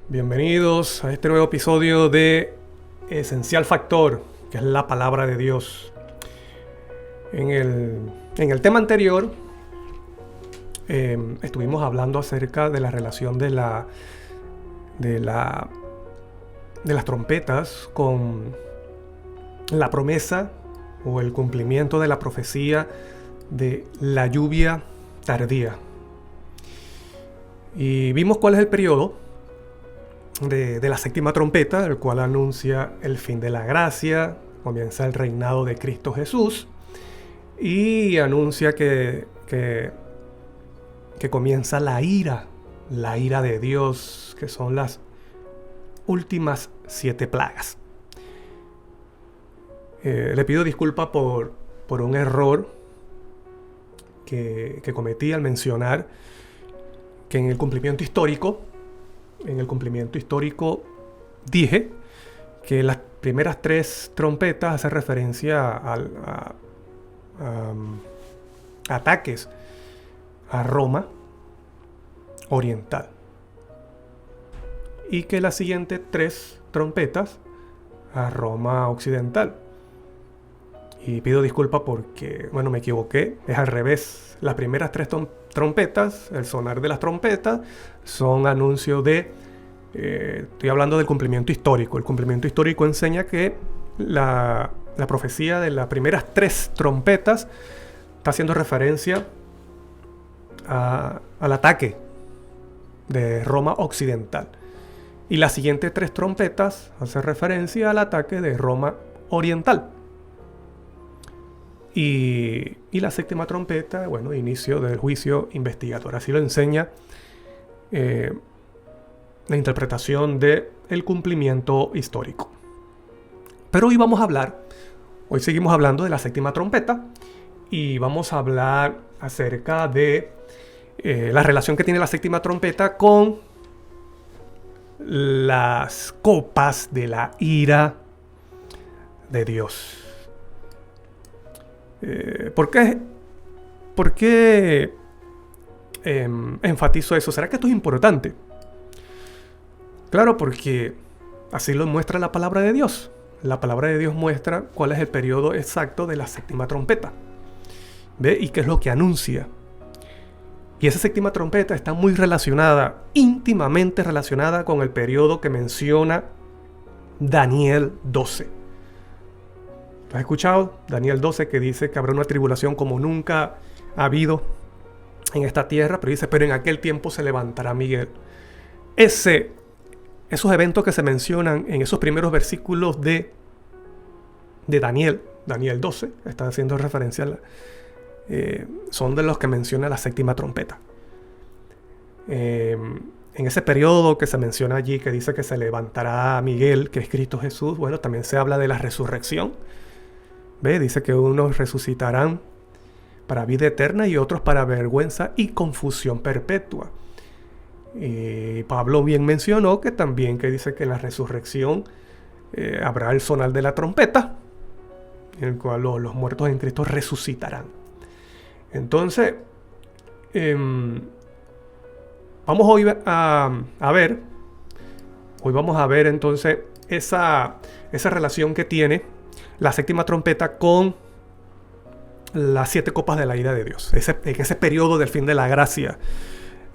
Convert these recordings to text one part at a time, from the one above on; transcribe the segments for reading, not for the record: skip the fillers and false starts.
Bienvenidos a este nuevo episodio de Esencial Factor, que es la palabra de Dios. En el tema anterior estuvimos hablando acerca de la relación de las trompetas con la promesa o el cumplimiento de la profecía de la lluvia tardía. Y vimos cuál es el periodo de la séptima trompeta, el cual anuncia el fin de la gracia, comienza el reinado de Cristo Jesús y anuncia que comienza la ira de Dios, que son las últimas 7 plagas. Le pido disculpas por un error que cometí al mencionar que en el cumplimiento histórico dije que las primeras 3 trompetas hacen referencia a ataques a Roma oriental y que las siguientes 3 trompetas a Roma occidental. Y pido disculpas porque, me equivoqué, es al revés. Las primeras 3 trompetas, el sonar de las trompetas, son anuncios de... estoy hablando del cumplimiento histórico. El cumplimiento histórico enseña que la profecía de las primeras 3 trompetas está haciendo referencia al ataque de Roma occidental. Y las siguientes 3 trompetas hacen referencia al ataque de Roma oriental. Y la séptima trompeta, inicio del juicio investigador. Así lo enseña la interpretación del cumplimiento histórico. Pero hoy seguimos hablando de la séptima trompeta y vamos a hablar acerca de la relación que tiene la séptima trompeta con las copas de la ira de Dios. ¿Por qué enfatizo eso? ¿Será que esto es importante? Claro, porque así lo muestra la palabra de Dios. La palabra de Dios muestra cuál es el periodo exacto de la séptima trompeta. ¿Ve? Y qué es lo que anuncia. Y esa séptima trompeta está muy relacionada, íntimamente relacionada con el periodo que menciona Daniel 12. ¿Has escuchado? Daniel 12, que dice que habrá una tribulación como nunca ha habido en esta tierra, pero dice, pero en aquel tiempo se levantará Miguel. Esos eventos que se mencionan en esos primeros versículos de Daniel 12, está haciendo referencia son de los que menciona la séptima trompeta. En ese periodo que se menciona allí, que dice que se levantará Miguel, que es Cristo Jesús, también se habla de la resurrección. ¿Ve? Dice que unos resucitarán para vida eterna y otros para vergüenza y confusión perpetua. Y Pablo bien mencionó que también que dice que en la resurrección habrá el sonar de la trompeta, en el cual los muertos en Cristo resucitarán. Entonces, vamos hoy vamos a ver entonces esa relación que tiene la séptima trompeta con las 7 copas de la ira de Dios. En ese periodo del fin de la gracia.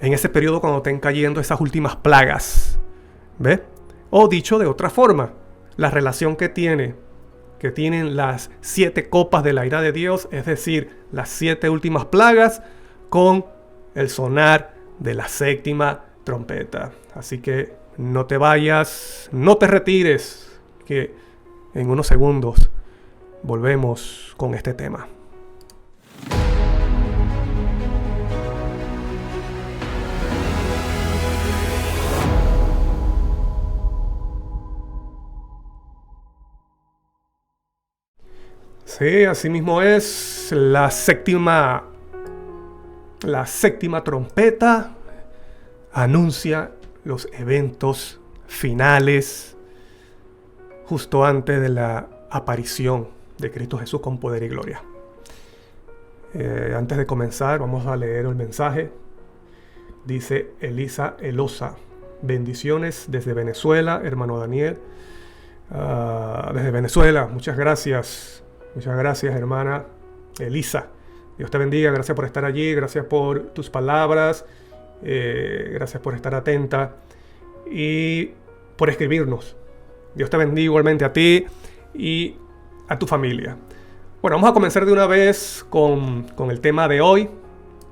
En ese periodo cuando estén cayendo esas últimas plagas. ¿Ves? O dicho de otra forma, la relación que tienen las 7 copas de la ira de Dios, es decir, las 7 últimas plagas, con el sonar de la séptima trompeta. Así que no te vayas, no te retires, que en unos segundos volvemos con este tema. Sí, así mismo es. La séptima trompeta anuncia los eventos finales justo antes de la aparición de Cristo Jesús con poder y gloria. Antes de comenzar, vamos a leer el mensaje. Dice Elisa Elosa, Bendiciones desde Venezuela, hermano Daniel. Desde Venezuela, muchas gracias. Muchas gracias, hermana Elisa. Dios te bendiga, gracias por estar allí, gracias por tus palabras, gracias por estar atenta y por escribirnos. Dios te bendiga igualmente a ti y a tu familia. Bueno, vamos a comenzar de una vez con el tema de hoy.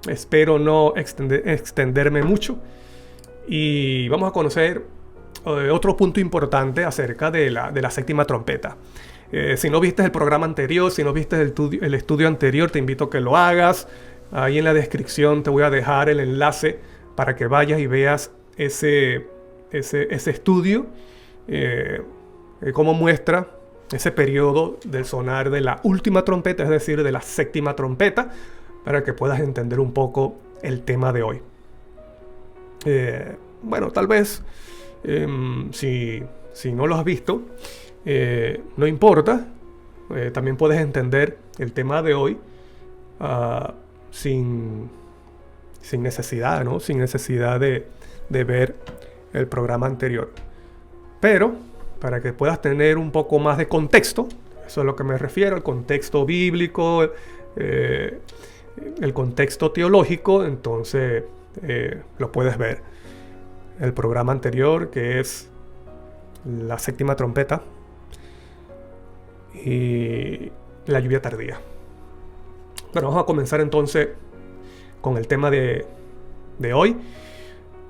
Espero no extenderme mucho. Y vamos a conocer otro punto importante acerca de la séptima trompeta. Si no viste el programa anterior, si no viste el estudio anterior, te invito a que lo hagas. Ahí en la descripción te voy a dejar el enlace para que vayas y veas ese estudio. Cómo muestra ese periodo del sonar de la última trompeta, es decir, de la séptima trompeta, para que puedas entender un poco el tema de hoy. Bueno, tal vez si no lo has visto, no importa, también puedes entender el tema de hoy sin necesidad, ¿no? Sin necesidad de ver el programa anterior. Pero para que puedas tener un poco más de contexto, eso es a lo que me refiero, el contexto bíblico, el contexto teológico, entonces lo puedes ver. El programa anterior, que es la séptima trompeta y la lluvia tardía. Bueno, vamos a comenzar entonces con el tema de hoy.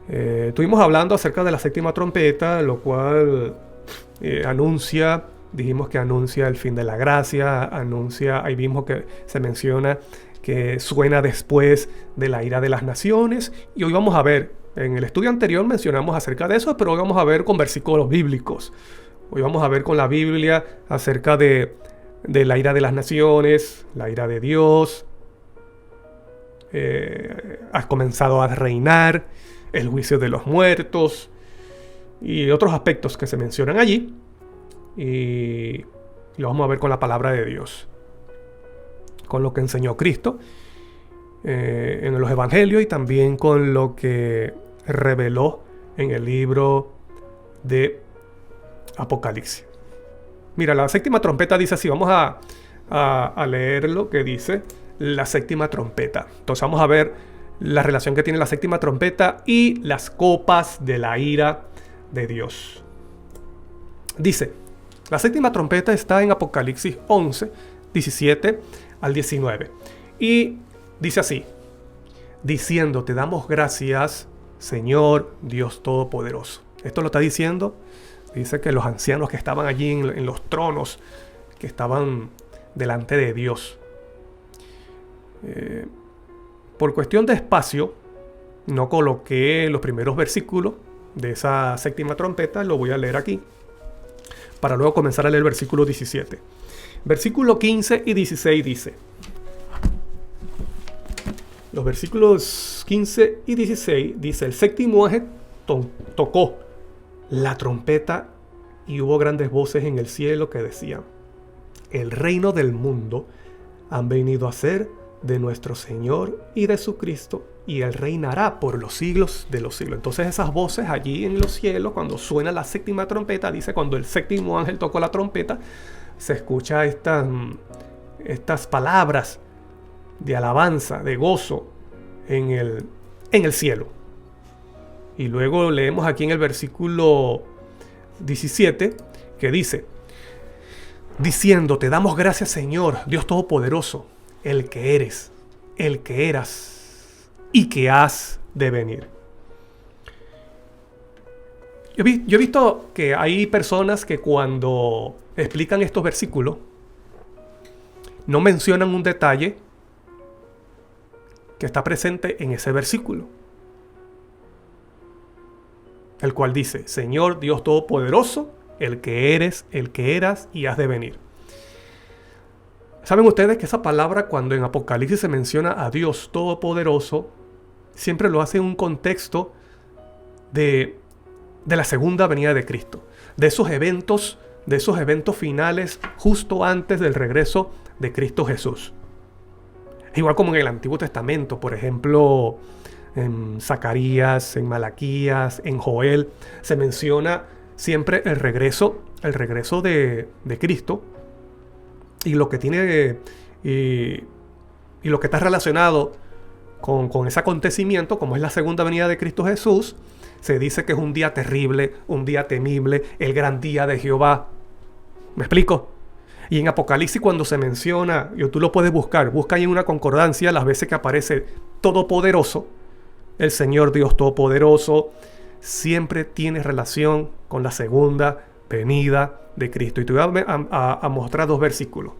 Estuvimos hablando acerca de la séptima trompeta, lo cual dijimos que anuncia el fin de la gracia, ahí mismo que se menciona que suena después de la ira de las naciones, y hoy vamos a ver, en el estudio anterior mencionamos acerca de eso, pero hoy vamos a ver con versículos bíblicos. Hoy vamos a ver con la Biblia acerca de la ira de las naciones, la ira de Dios. Has comenzado a reinar, el juicio de los muertos y otros aspectos que se mencionan allí, y lo vamos a ver con la palabra de Dios, con lo que enseñó Cristo en los evangelios y también con lo que reveló en el libro de Apocalipsis. Mira, la séptima trompeta dice así. Vamos a leer lo que dice la séptima trompeta. Entonces vamos a ver la relación que tiene la séptima trompeta y las copas de la ira de Dios. Dice, la séptima trompeta está en Apocalipsis 11, 17 al 19. Y dice así: diciendo, te damos gracias, Señor Dios Todopoderoso. Esto lo está diciendo, dice que los ancianos que estaban allí en los tronos, que estaban delante de Dios. Por cuestión de espacio, no coloqué los primeros versículos de esa séptima trompeta, lo voy a leer aquí, para luego comenzar a leer el versículo 17. Versículo 15 y 16 dice: los versículos 15 y 16 dice, el séptimo ángel tocó la trompeta y hubo grandes voces en el cielo que decían, el reino del mundo han venido a ser de nuestro Señor y de su Cristo, y Él reinará por los siglos de los siglos. Entonces esas voces allí en los cielos, cuando suena la séptima trompeta, dice, cuando el séptimo ángel tocó la trompeta, se escucha estas palabras de alabanza, de gozo en el cielo. Y luego leemos aquí en el versículo 17 que dice, diciendo, te damos gracias, Señor, Dios Todopoderoso, el que eres, el que eras y que has de venir. Yo he visto que hay personas que cuando explican estos versículos no mencionan un detalle que está presente en ese versículo, el cual dice, Señor Dios Todopoderoso, el que eres, el que eras y has de venir. ¿Saben ustedes que esa palabra, cuando en Apocalipsis se menciona a Dios Todopoderoso, siempre lo hace en un contexto de la segunda venida de Cristo, de esos eventos finales justo antes del regreso de Cristo Jesús? Igual como en el Antiguo Testamento, por ejemplo, en Zacarías, en Malaquías, en Joel, se menciona siempre el regreso de Cristo y lo que tiene y lo que está relacionado con ese acontecimiento, como es la segunda venida de Cristo Jesús. Se dice que es un día terrible, un día temible, el gran día de Jehová. ¿Me explico? Y en Apocalipsis, cuando se menciona, y tú lo puedes buscar, busca ahí en una concordancia las veces que aparece Todopoderoso, el Señor Dios Todopoderoso, siempre tiene relación con la segunda venida de Cristo. Y te voy a mostrar dos versículos.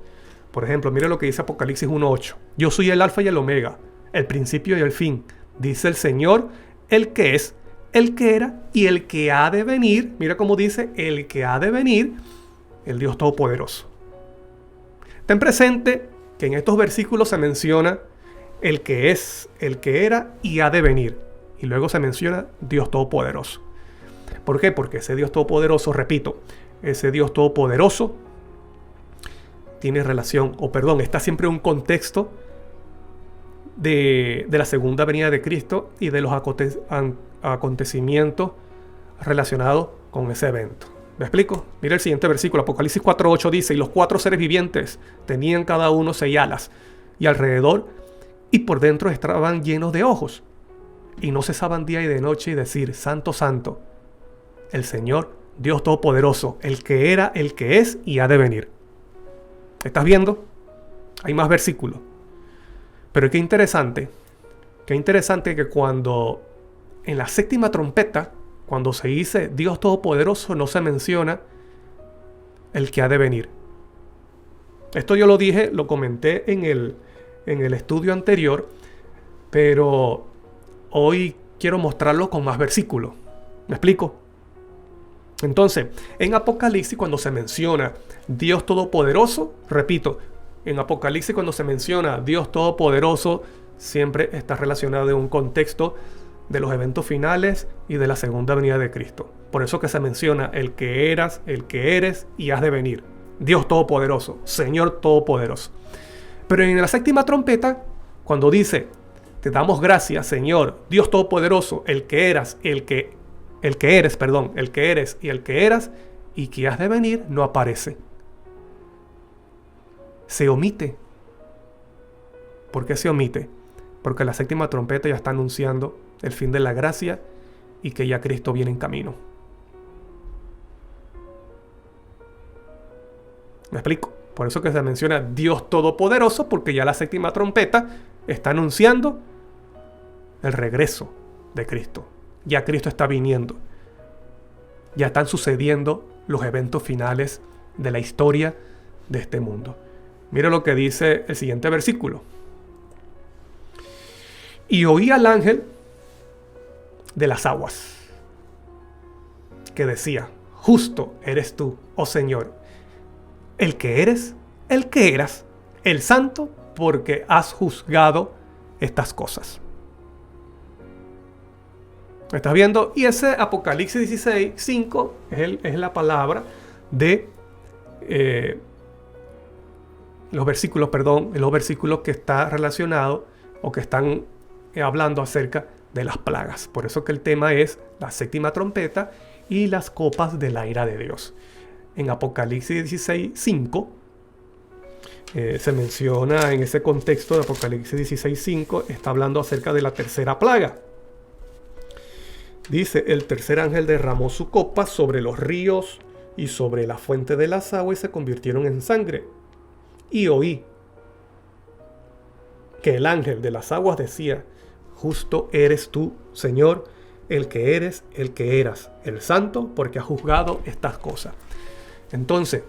Por ejemplo, mire lo que dice Apocalipsis 1:8. Yo soy el alfa y el omega, el principio y el fin, dice el Señor, el que es, el que era y el que ha de venir. Mira cómo dice, el que ha de venir, el Dios Todopoderoso. Ten presente que en estos versículos se menciona el que es, el que era y ha de venir. Y luego se menciona Dios Todopoderoso. ¿Por qué? Porque ese Dios Todopoderoso, repito, ese Dios Todopoderoso tiene relación, está siempre en un contexto de la segunda venida de Cristo y de los acontecimientos relacionados con ese evento. ¿Me explico? Mira el siguiente versículo, Apocalipsis 4:8 dice, y los 4 seres vivientes tenían cada uno 6 alas, y alrededor y por dentro estaban llenos de ojos, y no cesaban día y de noche y decir, Santo, Santo, el Señor, Dios Todopoderoso, el que era, el que es y ha de venir. ¿Estás viendo? Hay más versículos. Pero qué interesante que cuando en la séptima trompeta, cuando se dice Dios Todopoderoso, no se menciona el que ha de venir. Esto yo lo dije, lo comenté en el estudio anterior, pero hoy quiero mostrarlo con más versículos. ¿Me explico? Entonces, en Apocalipsis, cuando se menciona Dios Todopoderoso, repito, en Apocalipsis cuando se menciona Dios Todopoderoso, siempre está relacionado en un contexto de los eventos finales y de la segunda venida de Cristo. Por eso que se menciona el que eras, el que eres y has de venir. Dios Todopoderoso, Señor Todopoderoso. Pero en la séptima trompeta, cuando dice, te damos gracias, Señor, Dios Todopoderoso, el que eres y el que eras y que has de venir, no aparece. Se omite. ¿Por qué se omite? Porque la séptima trompeta ya está anunciando el fin de la gracia y que ya Cristo viene en camino. ¿Me explico? Por eso que se menciona Dios Todopoderoso, porque ya la séptima trompeta está anunciando el regreso de Cristo. Ya Cristo está viniendo. Ya están sucediendo los eventos finales de la historia de este mundo. Mira lo que dice el siguiente versículo. Y oí al ángel de las aguas, que decía, justo eres tú, oh Señor, el que eres, el que eras, el santo, porque has juzgado estas cosas. ¿Me estás viendo? Y ese Apocalipsis 16:5 es la palabra de los versículos que está relacionado o que están hablando acerca de las plagas. Por eso que el tema es la séptima trompeta y las copas de la ira de Dios. En Apocalipsis 16:5 se menciona en ese contexto de Apocalipsis 16:5, está hablando acerca de la tercera plaga. Dice, el tercer ángel derramó su copa sobre los ríos y sobre la fuente de las aguas y se convirtieron en sangre. Y oí que el ángel de las aguas decía, justo eres tú, Señor, el que eres, el que eras, el santo, porque has juzgado estas cosas. Entonces,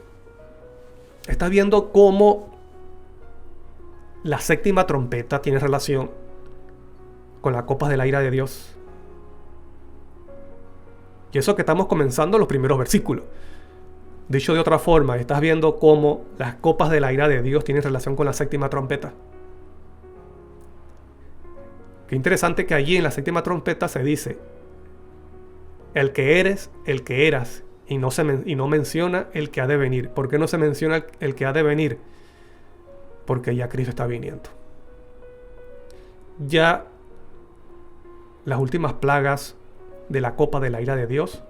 estás viendo cómo la séptima trompeta tiene relación con las copas de la ira de Dios. Y eso que estamos comenzando los primeros versículos. Dicho de otra forma, estás viendo cómo las copas de la ira de Dios tienen relación con la séptima trompeta. Qué interesante que allí en la séptima trompeta se dice el que eres, el que eras, y no menciona el que ha de venir. ¿Por qué no se menciona el que ha de venir? Porque ya Cristo está viniendo. Ya las últimas plagas de la copa de la ira de Dios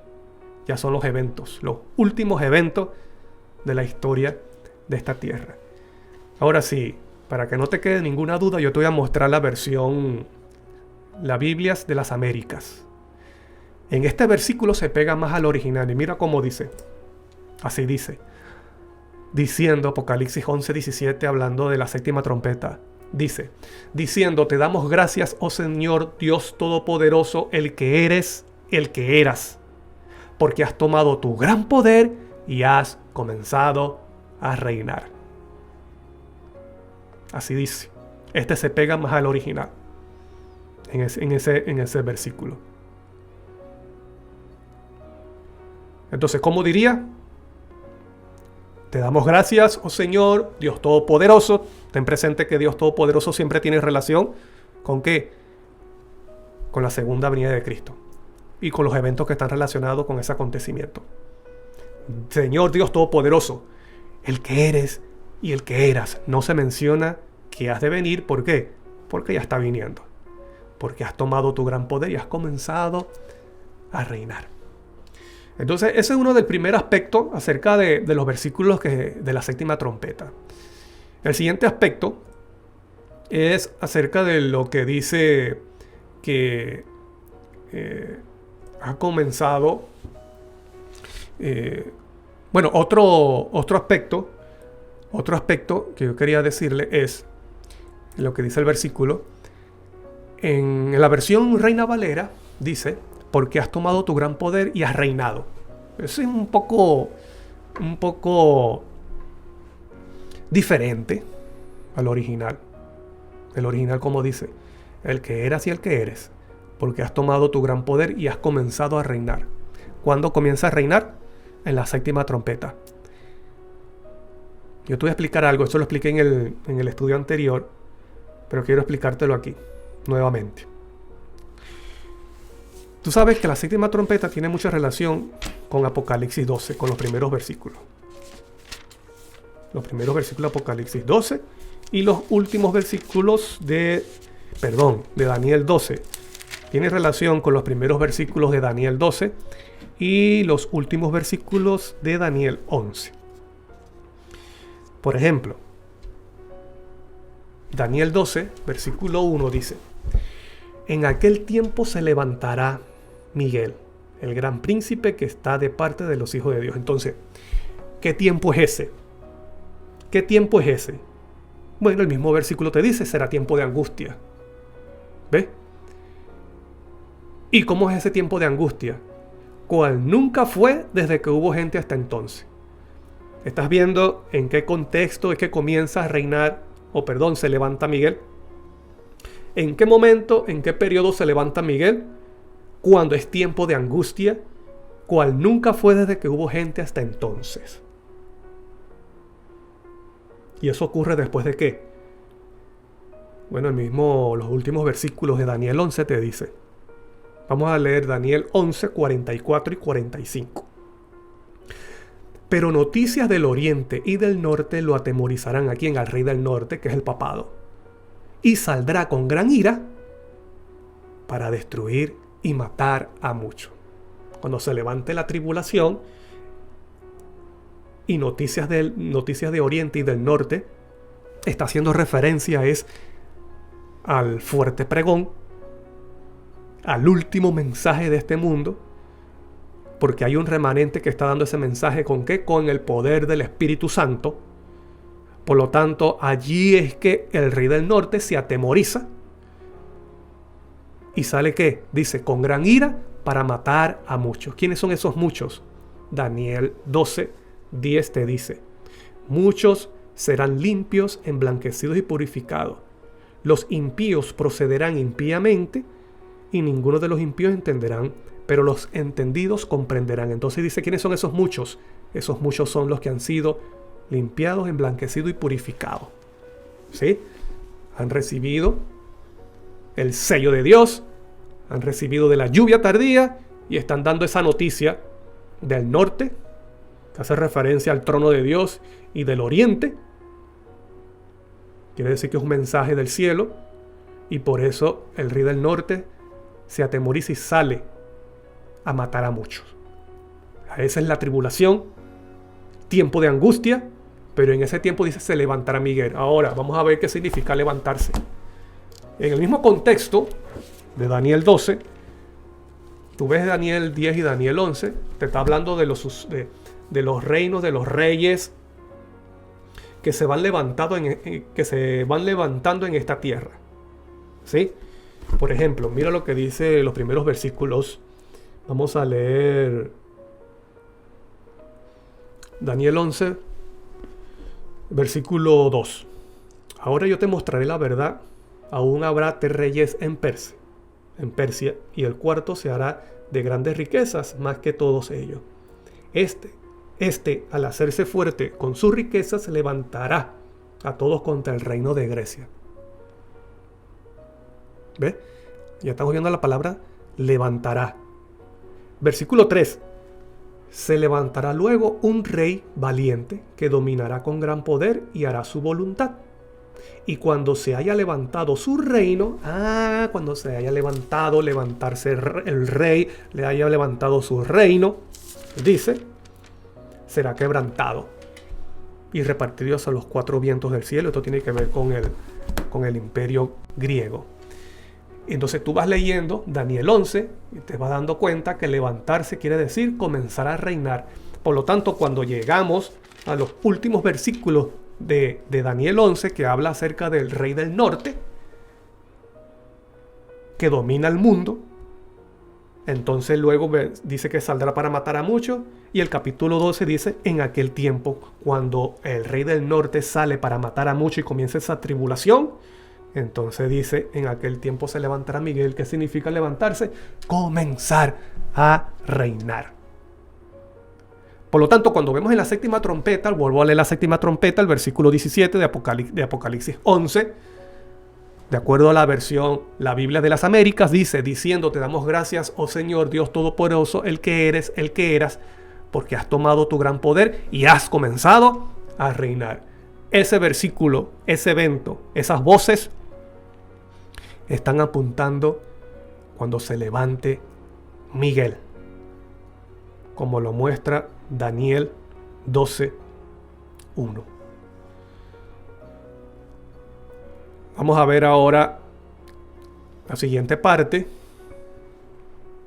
ya son los eventos, los últimos eventos de la historia de esta tierra. Ahora sí, para que no te quede ninguna duda, yo te voy a mostrar la versión, la Biblia de las Américas. En este versículo se pega más al original y mira cómo dice. Así dice. Diciendo, Apocalipsis 11:17, hablando de la séptima trompeta. Dice, diciendo, te damos gracias, oh Señor Dios Todopoderoso, el que eres, el que eras, porque has tomado tu gran poder y has comenzado a reinar. Así dice. Este se pega más al original. En ese versículo. Entonces, ¿cómo diría? Te damos gracias, oh Señor, Dios Todopoderoso. Ten presente que Dios Todopoderoso siempre tiene relación ¿con qué? Con la segunda venida de Cristo y con los eventos que están relacionados con ese acontecimiento. Señor Dios Todopoderoso, el que eres y el que eras. No se menciona que has de venir. ¿Por qué? Porque ya está viniendo. Porque has tomado tu gran poder y has comenzado a reinar. Entonces, ese es uno del primer aspecto acerca de los versículos de la séptima trompeta. El siguiente aspecto es acerca de lo que dice que ha comenzado. Otro aspecto que yo quería decirle es lo que dice el versículo. En la versión Reina Valera dice, porque has tomado tu gran poder y has reinado. Eso es un poco diferente al original. El original, como dice, el que eras y el que eres, porque has tomado tu gran poder y has comenzado a reinar. ¿Cuándo comienza a reinar? En la séptima trompeta. Yo te voy a explicar algo, esto lo expliqué en el estudio anterior, pero quiero explicártelo aquí nuevamente. Tú sabes que la séptima trompeta tiene mucha relación con Apocalipsis 12, con los primeros versículos. Los primeros versículos de Apocalipsis 12 y los últimos versículos de Daniel 12. Tiene relación con los primeros versículos de Daniel 12 y los últimos versículos de Daniel 11. Por ejemplo, Daniel 12, versículo 1 dice, en aquel tiempo se levantará Miguel, el gran príncipe que está de parte de los hijos de Dios. Entonces, ¿qué tiempo es ese? ¿Qué tiempo es ese? Bueno, el mismo versículo te dice, será tiempo de angustia. ¿Ves? ¿Y cómo es ese tiempo de angustia? Cual nunca fue desde que hubo gente hasta entonces. ¿Estás viendo en qué contexto es que comienza a reinar, se levanta Miguel? ¿En qué momento, en qué periodo se levanta Miguel? Cuando es tiempo de angustia, cual nunca fue desde que hubo gente hasta entonces. ¿Y eso ocurre después de qué? Bueno, los últimos versículos de Daniel 11 te dice. Vamos a leer Daniel 11, 44 y 45. Pero noticias del oriente y del norte lo atemorizarán a quien, al rey del norte, que es el papado. Y saldrá con gran ira para destruir y matar a muchos. Cuando se levante la tribulación y noticias de oriente y del norte, está haciendo referencia al fuerte pregón, al último mensaje de este mundo, porque hay un remanente que está dando ese mensaje ¿con qué? Con el poder del Espíritu Santo. Por lo tanto, allí es que el rey del norte se atemoriza y sale ¿qué? Dice, con gran ira para matar a muchos. ¿Quiénes son esos muchos? Daniel 12, 10 te dice, muchos serán limpios, emblanquecidos y purificados. Los impíos procederán impíamente y ninguno de los impíos entenderán, pero los entendidos comprenderán. Entonces dice, ¿quiénes son esos muchos? Esos muchos son los que han sido limpiados, emblanquecidos y purificados. ¿Sí? Han recibido el sello de Dios, han recibido de la lluvia tardía y están dando esa noticia del norte, que hace referencia al trono de Dios, y del oriente. Quiere decir que es un mensaje del cielo, y por eso el rey del norte se atemoriza y sale a matar a muchos. Esa es la tribulación, tiempo de angustia, pero en ese tiempo dice se levantará Miguel. Ahora vamos a ver qué significa levantarse. En el mismo contexto de Daniel 12, tú ves Daniel 10 y Daniel 11, te está hablando de los reinos, de los reyes que se van levantando en esta tierra. ¿Sí? Por ejemplo, mira lo que dice los primeros versículos. Vamos a leer Daniel 11, versículo 2. Ahora yo te mostraré la verdad. Aún habrá 3 reyes en Persia, y el cuarto se hará de grandes riquezas más que todos ellos. Este, al hacerse fuerte con sus riquezas, levantará a todos contra el reino de Grecia. ¿Ves? Ya estamos viendo la palabra levantará. Versículo 3. Se levantará luego un rey valiente que dominará con gran poder y hará su voluntad. Y cuando se haya levantado su reino, cuando se haya levantarse el rey, le haya levantado su reino, dice, será quebrantado y repartido a los 4 vientos del cielo. Esto tiene que ver con el imperio griego. Entonces tú vas leyendo Daniel 11 y te vas dando cuenta que levantarse quiere decir comenzar a reinar. Por lo tanto, cuando llegamos a los últimos versículos de Daniel 11, que habla acerca del rey del norte, que domina el mundo, entonces luego dice que saldrá para matar a muchos, y el capítulo 12 dice, en aquel tiempo, cuando el rey del norte sale para matar a muchos y comienza esa tribulación, entonces dice, en aquel tiempo se levantará Miguel. ¿Qué significa levantarse? Comenzar a reinar. Por lo tanto, cuando vemos en la séptima trompeta, vuelvo a leer la séptima trompeta, el versículo 17 de Apocalipsis 11, de acuerdo a la versión, la Biblia de las Américas, dice, diciendo, te damos gracias, oh Señor Dios Todopoderoso, el que eres, el que eras, porque has tomado tu gran poder y has comenzado a reinar. Ese versículo, ese evento, esas voces están apuntando cuando se levante Miguel, como lo muestra Daniel 12:1. Vamos a ver ahora la siguiente parte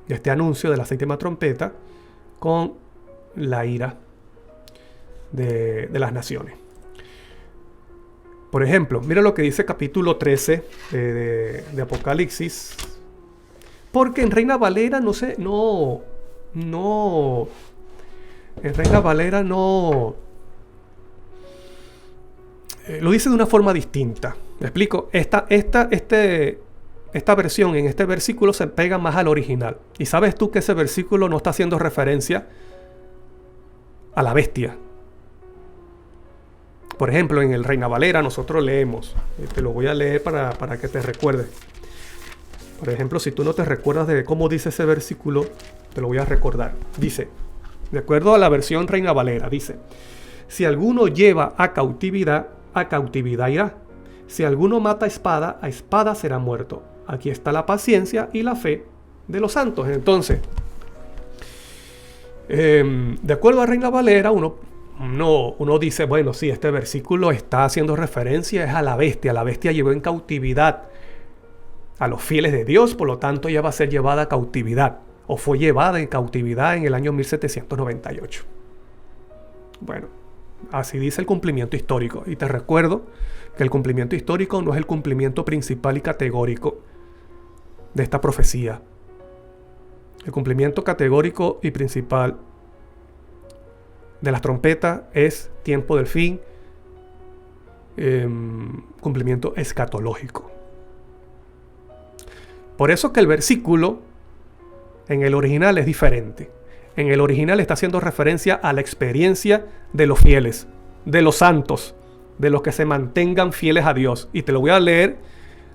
de este anuncio de la séptima trompeta con la ira de las naciones. Por ejemplo, mira lo que dice capítulo 13 de Apocalipsis. Porque en Reina Valera en Reina Valera lo dice de una forma distinta. ¿Me explico? Esta versión en este versículo se pega más al original. Y sabes tú que ese versículo no está haciendo referencia a la bestia. Por ejemplo, en el Reina Valera nosotros leemos, te lo voy a leer para que te recuerdes. Por ejemplo, si tú no te recuerdas de cómo dice ese versículo, te lo voy a recordar. Dice, de acuerdo a la versión Reina Valera, dice, si alguno lleva a cautividad irá. Si alguno mata a espada será muerto. Aquí está la paciencia y la fe de los santos. Entonces, de acuerdo a Reina Valera, uno dice, bueno, sí, este versículo está haciendo referencia es a la bestia. La bestia llevó en cautividad a los fieles de Dios, por lo tanto ella va a ser llevada a cautividad, o fue llevada en cautividad en el año 1798. Bueno, así dice el cumplimiento histórico. Y te recuerdo que el cumplimiento histórico no es el cumplimiento principal y categórico de esta profecía. El cumplimiento categórico y principal de las trompetas es tiempo del fin, cumplimiento escatológico. Por eso que el versículo en el original es diferente. En el original está haciendo referencia a la experiencia de los fieles, de los santos, de los que se mantengan fieles a Dios. Y te lo voy a leer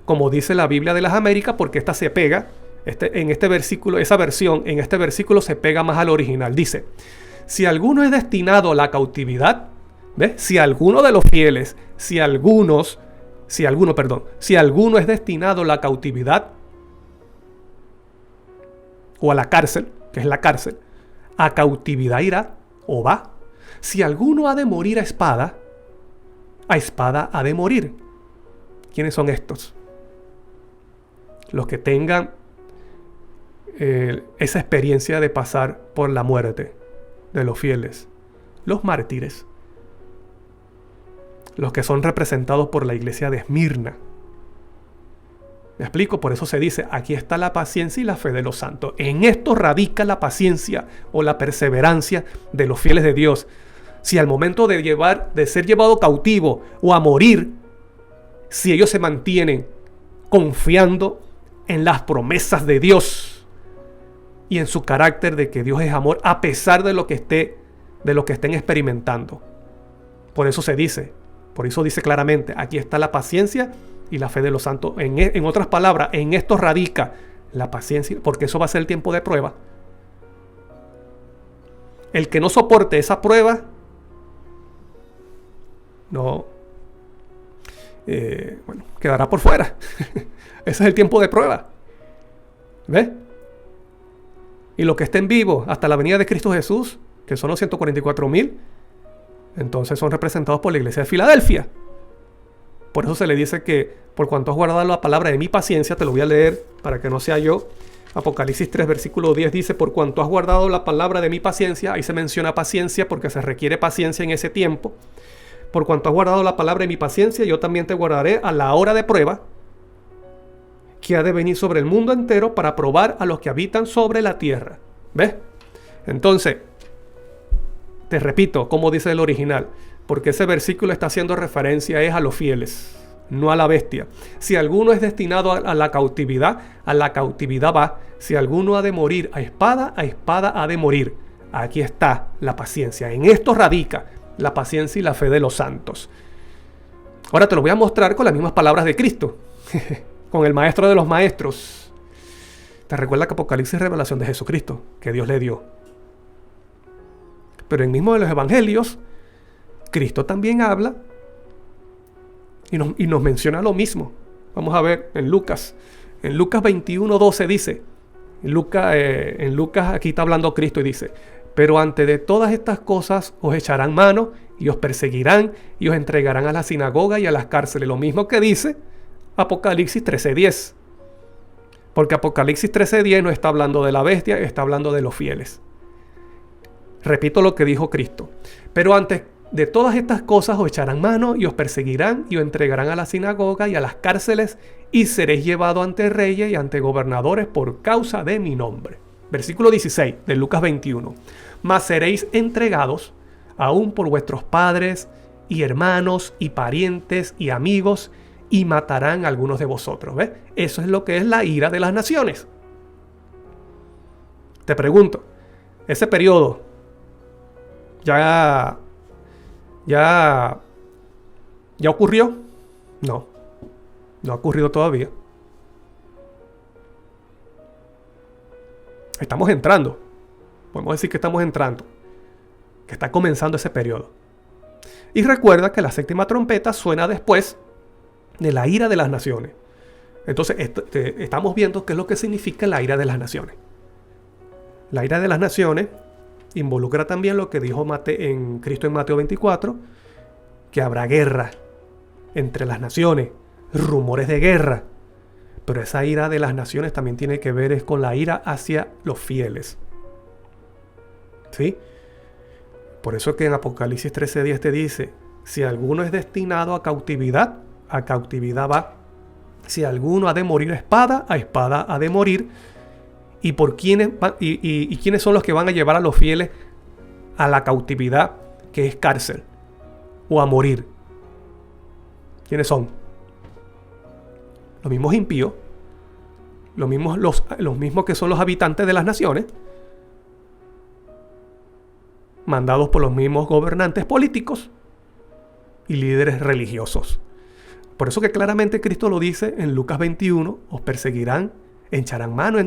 como dice la Biblia de las Américas, porque esta se pega, en este versículo, esa versión, en este versículo se pega más al original. Dice, si alguno es destinado a la cautividad, ¿ves? Si alguno de los fieles, si alguno es destinado a la cautividad, o a la cárcel, que es la cárcel, a cautividad irá o va. Si alguno ha de morir a espada ha de morir. ¿Quiénes son estos? Los que tengan esa experiencia de pasar por la muerte de los fieles, los mártires, los que son representados por la iglesia de Esmirna. ¿Me explico? Por eso se dice, aquí está la paciencia y la fe de los santos. En esto radica la paciencia o la perseverancia de los fieles de Dios. Si al momento de ser llevado cautivo o a morir, si ellos se mantienen confiando en las promesas de Dios y en su carácter de que Dios es amor, a pesar de lo que estén experimentando. Por eso dice claramente, aquí está la paciencia y la fe de los santos. En otras palabras, en esto radica la paciencia, porque eso va a ser el tiempo de prueba. El que no soporte esa prueba, quedará por fuera. Ese es el tiempo de prueba. ¿Ves? Y los que estén vivos hasta la venida de Cristo Jesús, que son los 144,000, entonces son representados por la iglesia de Filadelfia. Por eso se le dice que por cuanto has guardado la palabra de mi paciencia, te lo voy a leer para que no sea yo. Apocalipsis 3, versículo 10 dice, por cuanto has guardado la palabra de mi paciencia, ahí se menciona paciencia porque se requiere paciencia en ese tiempo. Por cuanto has guardado la palabra de mi paciencia, yo también te guardaré a la hora de prueba que ha de venir sobre el mundo entero para probar a los que habitan sobre la tierra. ¿Ves? Entonces, te repito, como dice el original, porque ese versículo está haciendo referencia a los fieles, no a la bestia. Si alguno es destinado a la cautividad va. Si alguno ha de morir a espada ha de morir. Aquí está la paciencia. En esto radica la paciencia y la fe de los santos. Ahora te lo voy a mostrar con las mismas palabras de Cristo, con el maestro de los maestros. Te recuerda que Apocalipsis es revelación de Jesucristo, que Dios le dio. Pero en mismo de los evangelios, Cristo también habla y nos menciona lo mismo. Vamos a ver en Lucas. En Lucas 21:12 dice, en Lucas aquí está hablando Cristo y dice, pero antes de todas estas cosas os echarán mano y os perseguirán y os entregarán a la sinagoga y a las cárceles. Lo mismo que dice Apocalipsis 13:10. Porque Apocalipsis 13:10 no está hablando de la bestia, está hablando de los fieles. Repito lo que dijo Cristo. Pero antes de todas estas cosas os echarán mano y os perseguirán y os entregarán a la sinagoga y a las cárceles y seréis llevados ante reyes y ante gobernadores por causa de mi nombre. Versículo 16 de Lucas 21. Mas seréis entregados aún por vuestros padres y hermanos y parientes y amigos y matarán a algunos de vosotros. ¿Ves? Eso es lo que es la ira de las naciones. Te pregunto, ese periodo ¿Ya ocurrió? No ha ocurrido todavía. Estamos entrando. Podemos decir que estamos entrando. Que está comenzando ese periodo. Y recuerda que la séptima trompeta suena después de la ira de las naciones. Entonces estamos viendo qué es lo que significa la ira de las naciones. La ira de las naciones involucra también lo que dijo Cristo en Mateo 24, que habrá guerra entre las naciones, rumores de guerra. Pero esa ira de las naciones también tiene que ver con la ira hacia los fieles. ¿Sí? Por eso que en Apocalipsis 13:10 te dice, si alguno es destinado a cautividad va. Si alguno ha de morir a espada ha de morir. ¿Y quiénes son los que van a llevar a los fieles a la cautividad, que es cárcel, o a morir? ¿Quiénes son? Los mismos impíos, los mismos que son los habitantes de las naciones, mandados por los mismos gobernantes políticos y líderes religiosos. Por eso que claramente Cristo lo dice en Lucas 21, os perseguirán, echarán mano,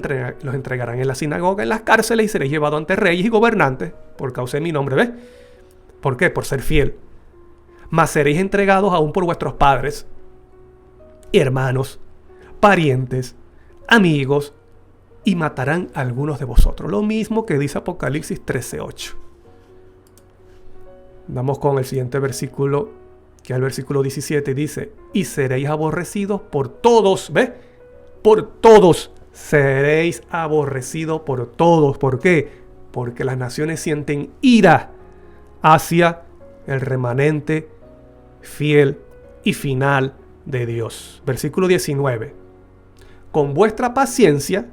los entregarán en la sinagoga, en las cárceles y seréis llevados ante reyes y gobernantes por causa de mi nombre. ¿Ves? ¿Por qué? Por ser fiel. Mas seréis entregados aún por vuestros padres, hermanos, parientes, amigos, y matarán a algunos de vosotros. Lo mismo que dice Apocalipsis 13:8. Vamos con el siguiente versículo, que es el versículo 17, dice: y seréis aborrecidos por todos, ¿ves? Por todos seréis aborrecidos por todos. ¿Por qué? Porque las naciones sienten ira hacia el remanente fiel y final de Dios. Versículo 19. Con vuestra paciencia,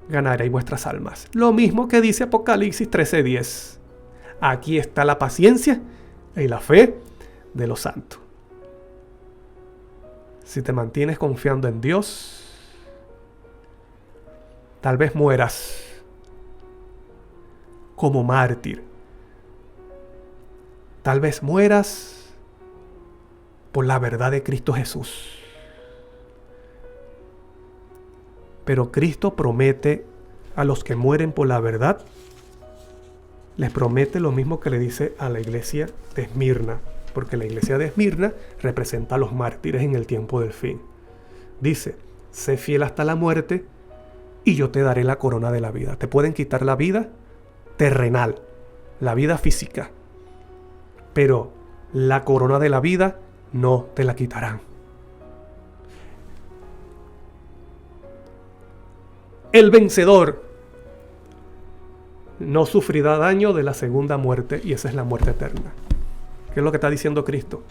ganaréis vuestras almas. Lo mismo que dice Apocalipsis 13:10. Aquí está la paciencia y la fe de los santos. Si te mantienes confiando en Dios, tal vez mueras como mártir. Tal vez mueras por la verdad de Cristo Jesús. Pero Cristo promete a los que mueren por la verdad, les promete lo mismo que le dice a la iglesia de Esmirna, porque la iglesia de Esmirna representa a los mártires en el tiempo del fin. Dice: sé fiel hasta la muerte y yo te daré la corona de la vida. Te pueden quitar la vida terrenal, la vida física, pero la corona de la vida no te la quitarán. El vencedor no sufrirá daño de la segunda muerte, y esa es la muerte eterna. ¿Qué es lo que está diciendo Cristo?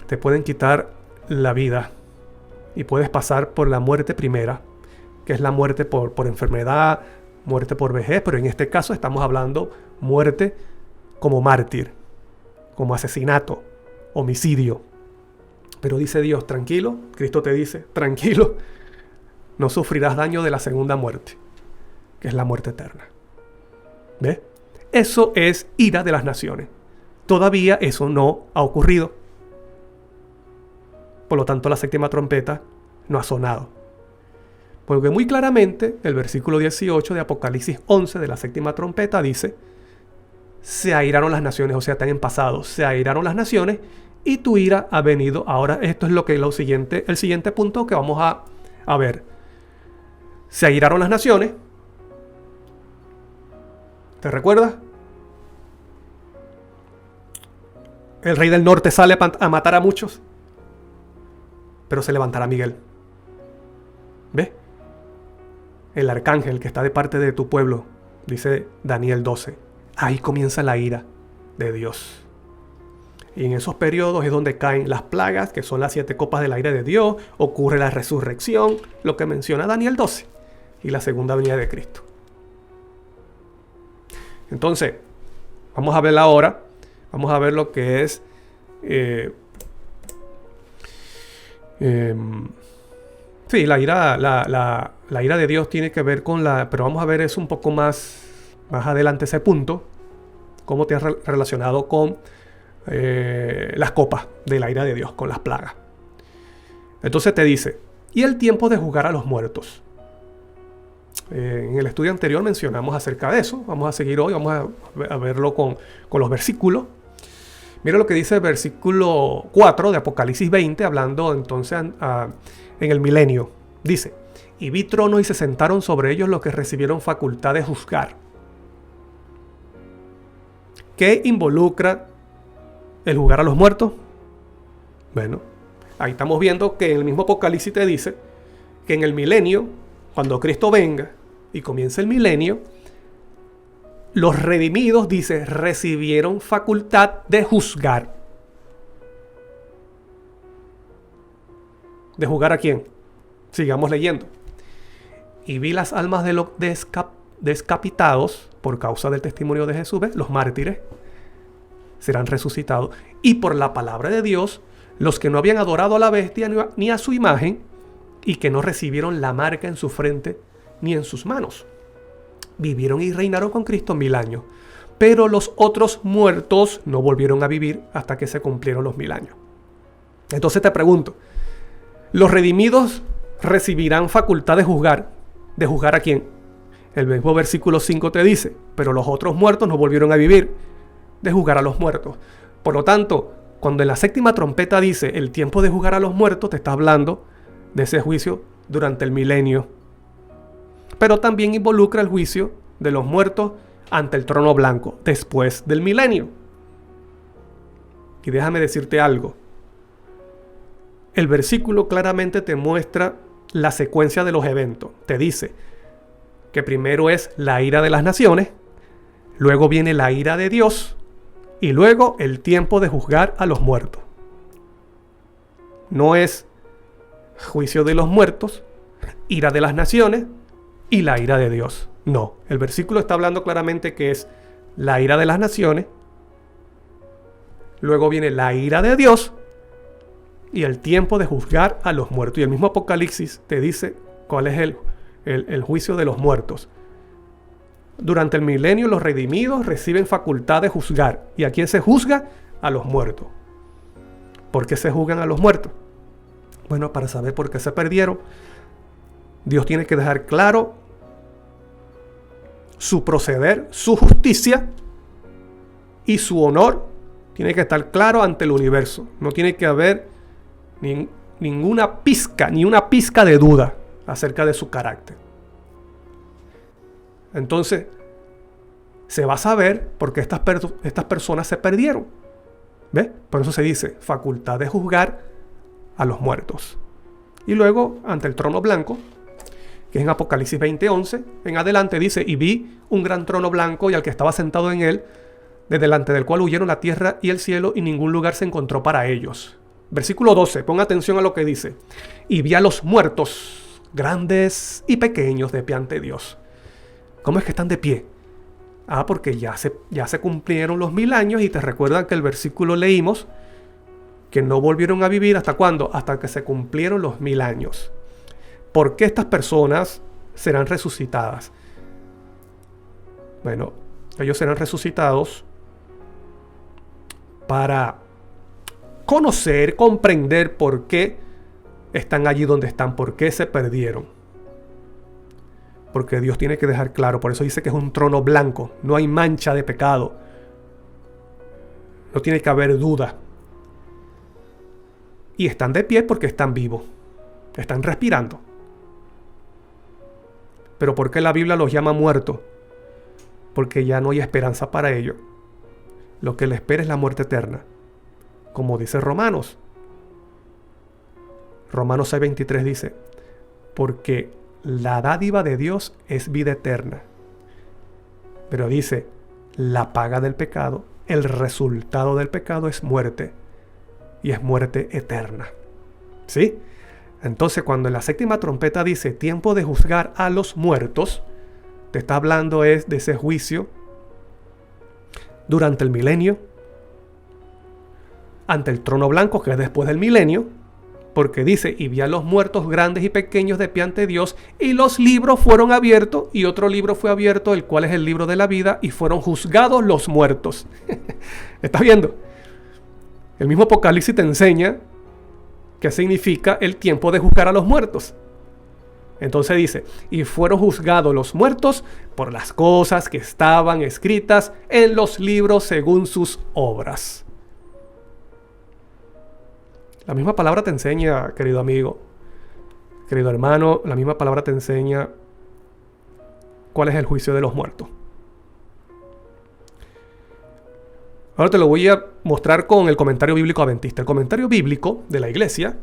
Te pueden quitar la vida y puedes pasar por la muerte primera, que es la muerte por enfermedad, muerte por vejez, pero en este caso estamos hablando muerte como mártir, como asesinato, homicidio. Pero dice Dios: tranquilo, Cristo te dice: tranquilo, no sufrirás daño de la segunda muerte, que es la muerte eterna. ¿Ves? Eso es ira de las naciones. Todavía eso no ha ocurrido. Por lo tanto, la séptima trompeta no ha sonado. Porque muy claramente el versículo 18 de Apocalipsis 11 de la séptima trompeta dice: se airaron las naciones, o sea, están en pasado, se airaron las naciones y tu ira ha venido. Ahora esto es el siguiente punto que vamos a ver. Se airaron las naciones. ¿Te recuerdas? El rey del norte sale a matar a muchos, pero se levantará Miguel. ¿Ves? El arcángel que está de parte de tu pueblo, dice Daniel 12. Ahí comienza la ira de Dios. Y en esos periodos es donde caen las plagas, que son las 7 copas del aire de Dios. Ocurre la resurrección, lo que menciona Daniel 12, y la segunda venida de Cristo. Entonces, vamos a ver ahora. Vamos a ver lo que es sí, la ira de Dios tiene que ver con pero vamos a ver eso un poco más adelante, ese punto, cómo te has relacionado con las copas de la ira de Dios, con las plagas. Entonces te dice: y el tiempo de juzgar a los muertos. En el estudio anterior mencionamos acerca de eso. Vamos a seguir hoy, vamos a verlo con los versículos. Mira lo que dice el versículo 4 de Apocalipsis 20, hablando entonces en el milenio. Dice: y vi tronos y se sentaron sobre ellos los que recibieron facultad de juzgar. ¿Qué involucra el juzgar a los muertos? Bueno, ahí estamos viendo que en el mismo Apocalipsis te dice que en el milenio, cuando Cristo venga y comience el milenio, los redimidos, dice, recibieron facultad de juzgar. ¿De juzgar a quién? Sigamos leyendo. Y vi las almas de los descapitados por causa del testimonio de Jesús, ¿ves? Los mártires serán resucitados. Y por la palabra de Dios, los que no habían adorado a la bestia ni a su imagen, y que no recibieron la marca en su frente ni en sus manos. Vivieron y reinaron con Cristo 1000 años. Pero los otros muertos no volvieron a vivir hasta que se cumplieron los 1000 años. Entonces te pregunto, ¿los redimidos recibirán facultad de juzgar? ¿De juzgar a quién? El mismo versículo 5 te dice: pero los otros muertos no volvieron a vivir. De juzgar a los muertos. Por lo tanto, cuando en la séptima trompeta dice el tiempo de juzgar a los muertos, te está hablando de ese juicio durante el milenio. Pero también involucra el juicio de los muertos ante el trono blanco después del milenio. Y déjame decirte algo. El versículo claramente te muestra la secuencia de los eventos. Te dice que primero es la ira de las naciones, luego viene la ira de Dios y luego el tiempo de juzgar a los muertos. No es juicio de los muertos, ira de las naciones y la ira de Dios. No, el versículo está hablando claramente que es la ira de las naciones, luego viene la ira de Dios y el tiempo de juzgar a los muertos. Y el mismo Apocalipsis te dice cuál es el juicio de los muertos. Durante el milenio los redimidos reciben facultad de juzgar. ¿Y a quién se juzga? A los muertos. ¿Por qué se juzgan a los muertos? Bueno, para saber por qué se perdieron, Dios tiene que dejar claro su proceder, su justicia y su honor. Tiene que estar claro ante el universo. No tiene que haber ni una pizca de duda acerca de su carácter. Entonces, se va a saber por qué estas personas se perdieron. ¿Ves? Por eso se dice facultad de juzgar a los muertos. Y luego, ante el trono blanco, que es en Apocalipsis 20:11, en adelante dice: y vi un gran trono blanco y al que estaba sentado en él, de delante del cual huyeron la tierra y el cielo, y ningún lugar se encontró para ellos. Versículo 12, pon atención a lo que dice. Y vi a los muertos, grandes y pequeños, de pie ante Dios. ¿Cómo es que están de pie? Porque ya se cumplieron los 1000 años, y te recuerdan que el versículo leímos que no volvieron a vivir ¿hasta cuándo? Hasta que se cumplieron los 1000 años. ¿Por qué estas personas serán resucitadas? Bueno, ellos serán resucitados para conocer, comprender por qué están allí donde están, por qué se perdieron. Porque Dios tiene que dejar claro, por eso dice que es un trono blanco, no hay mancha de pecado, no tiene que haber duda. Y están de pie porque están vivos, están respirando. Pero ¿por qué la Biblia los llama muertos? Porque ya no hay esperanza para ellos. Lo que les espera es la muerte eterna. Como dice Romanos. Romanos 6:23 dice: porque la dádiva de Dios es vida eterna. Pero dice, la paga del pecado, el resultado del pecado es muerte. Y es muerte eterna. ¿Sí? Entonces, cuando en la séptima trompeta dice tiempo de juzgar a los muertos, te está hablando es de ese juicio durante el milenio, ante el trono blanco, que es después del milenio, porque dice: y vi a los muertos grandes y pequeños de pie ante Dios, y los libros fueron abiertos, y otro libro fue abierto, el cual es el libro de la vida, y fueron juzgados los muertos. ¿Estás viendo? El mismo Apocalipsis te enseña qué significa el tiempo de juzgar a los muertos. Entonces dice: y fueron juzgados los muertos por las cosas que estaban escritas en los libros según sus obras. La misma palabra te enseña, querido amigo, querido hermano, la misma palabra te enseña cuál es el juicio de los muertos. Ahora te lo voy a mostrar con el comentario bíblico adventista. El comentario bíblico de la iglesia,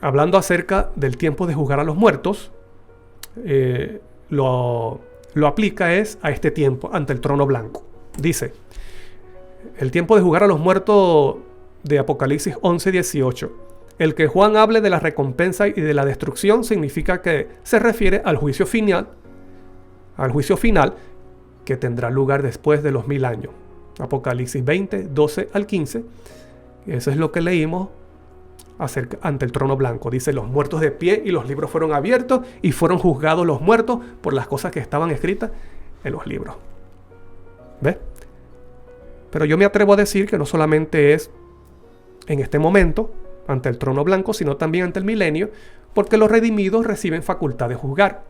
hablando acerca del tiempo de juzgar a los muertos, lo aplica a este tiempo ante el trono blanco. Dice: el tiempo de juzgar a los muertos de Apocalipsis 11:18. El que Juan hable de la recompensa y de la destrucción significa que se refiere al juicio final que tendrá lugar después de los 1000 años. Apocalipsis 20, 12 al 15. Eso es lo que leímos ante el trono blanco. Dice: los muertos de pie, y los libros fueron abiertos, y fueron juzgados los muertos por las cosas que estaban escritas en los libros. ¿Ves? Pero yo me atrevo a decir que no solamente es en este momento, ante el trono blanco, sino también ante el milenio, porque los redimidos reciben facultad de juzgar.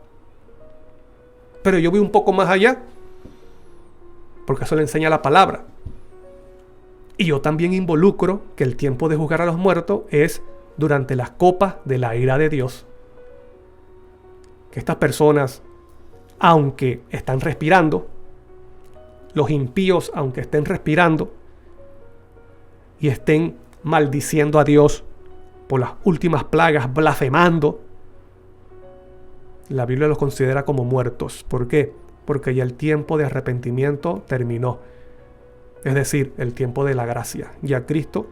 Pero yo voy un poco más allá, porque eso le enseña la palabra. Y yo también involucro que el tiempo de juzgar a los muertos es durante las copas de la ira de Dios. Que estas personas, aunque están respirando, los impíos, aunque estén respirando y estén maldiciendo a Dios por las últimas plagas, blasfemando, la Biblia los considera como muertos. ¿Por qué? Porque ya el tiempo de arrepentimiento terminó. Es decir, el tiempo de la gracia. Ya Cristo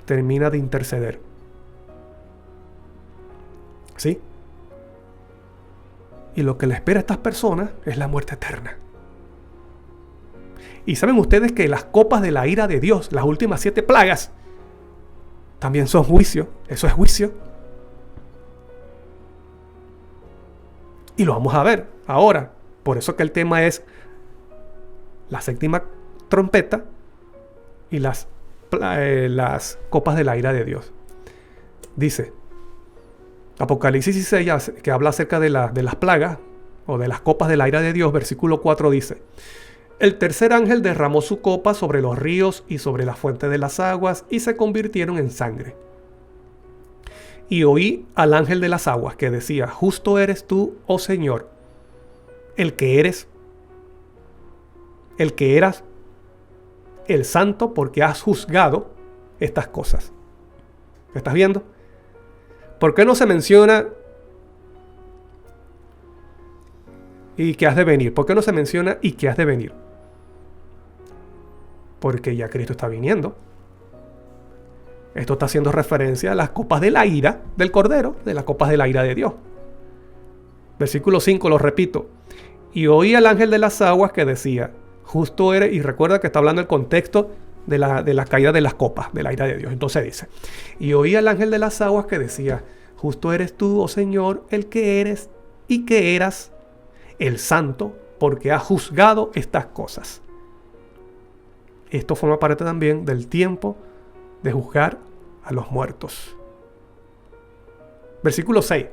termina de interceder. ¿Sí? Y lo que le espera a estas personas es la muerte eterna. Y saben ustedes que las copas de la ira de Dios, las últimas 7 plagas, también son juicio. Eso es juicio. Y lo vamos a ver ahora. Por eso que el tema es la 7ª trompeta y las copas de la ira de Dios. Dice Apocalipsis 16, que habla acerca de las plagas o de las copas de la ira de Dios. Versículo 4 dice: el tercer ángel derramó su copa sobre los ríos y sobre la fuente de las aguas, y se convirtieron en sangre. Y oí al ángel de las aguas que decía: justo eres tú, oh Señor, el que eras, el santo, porque has juzgado estas cosas. ¿Estás viendo? ¿Por qué no se menciona y que has de venir? ¿Por qué no se menciona y que has de venir? Porque ya Cristo está viniendo. Esto está haciendo referencia a las copas de la ira del Cordero, de las copas de la ira de Dios. Versículo 5, lo repito. Y oí al ángel de las aguas que decía: justo eres, y recuerda que está hablando el contexto de la caída de las copas de la ira de Dios. Entonces dice: y oí al ángel de las aguas que decía: justo eres tú, oh Señor, el que eres y que eras, el santo, porque has juzgado estas cosas. Esto forma parte también del tiempo de juzgar a los muertos. Versículo 6.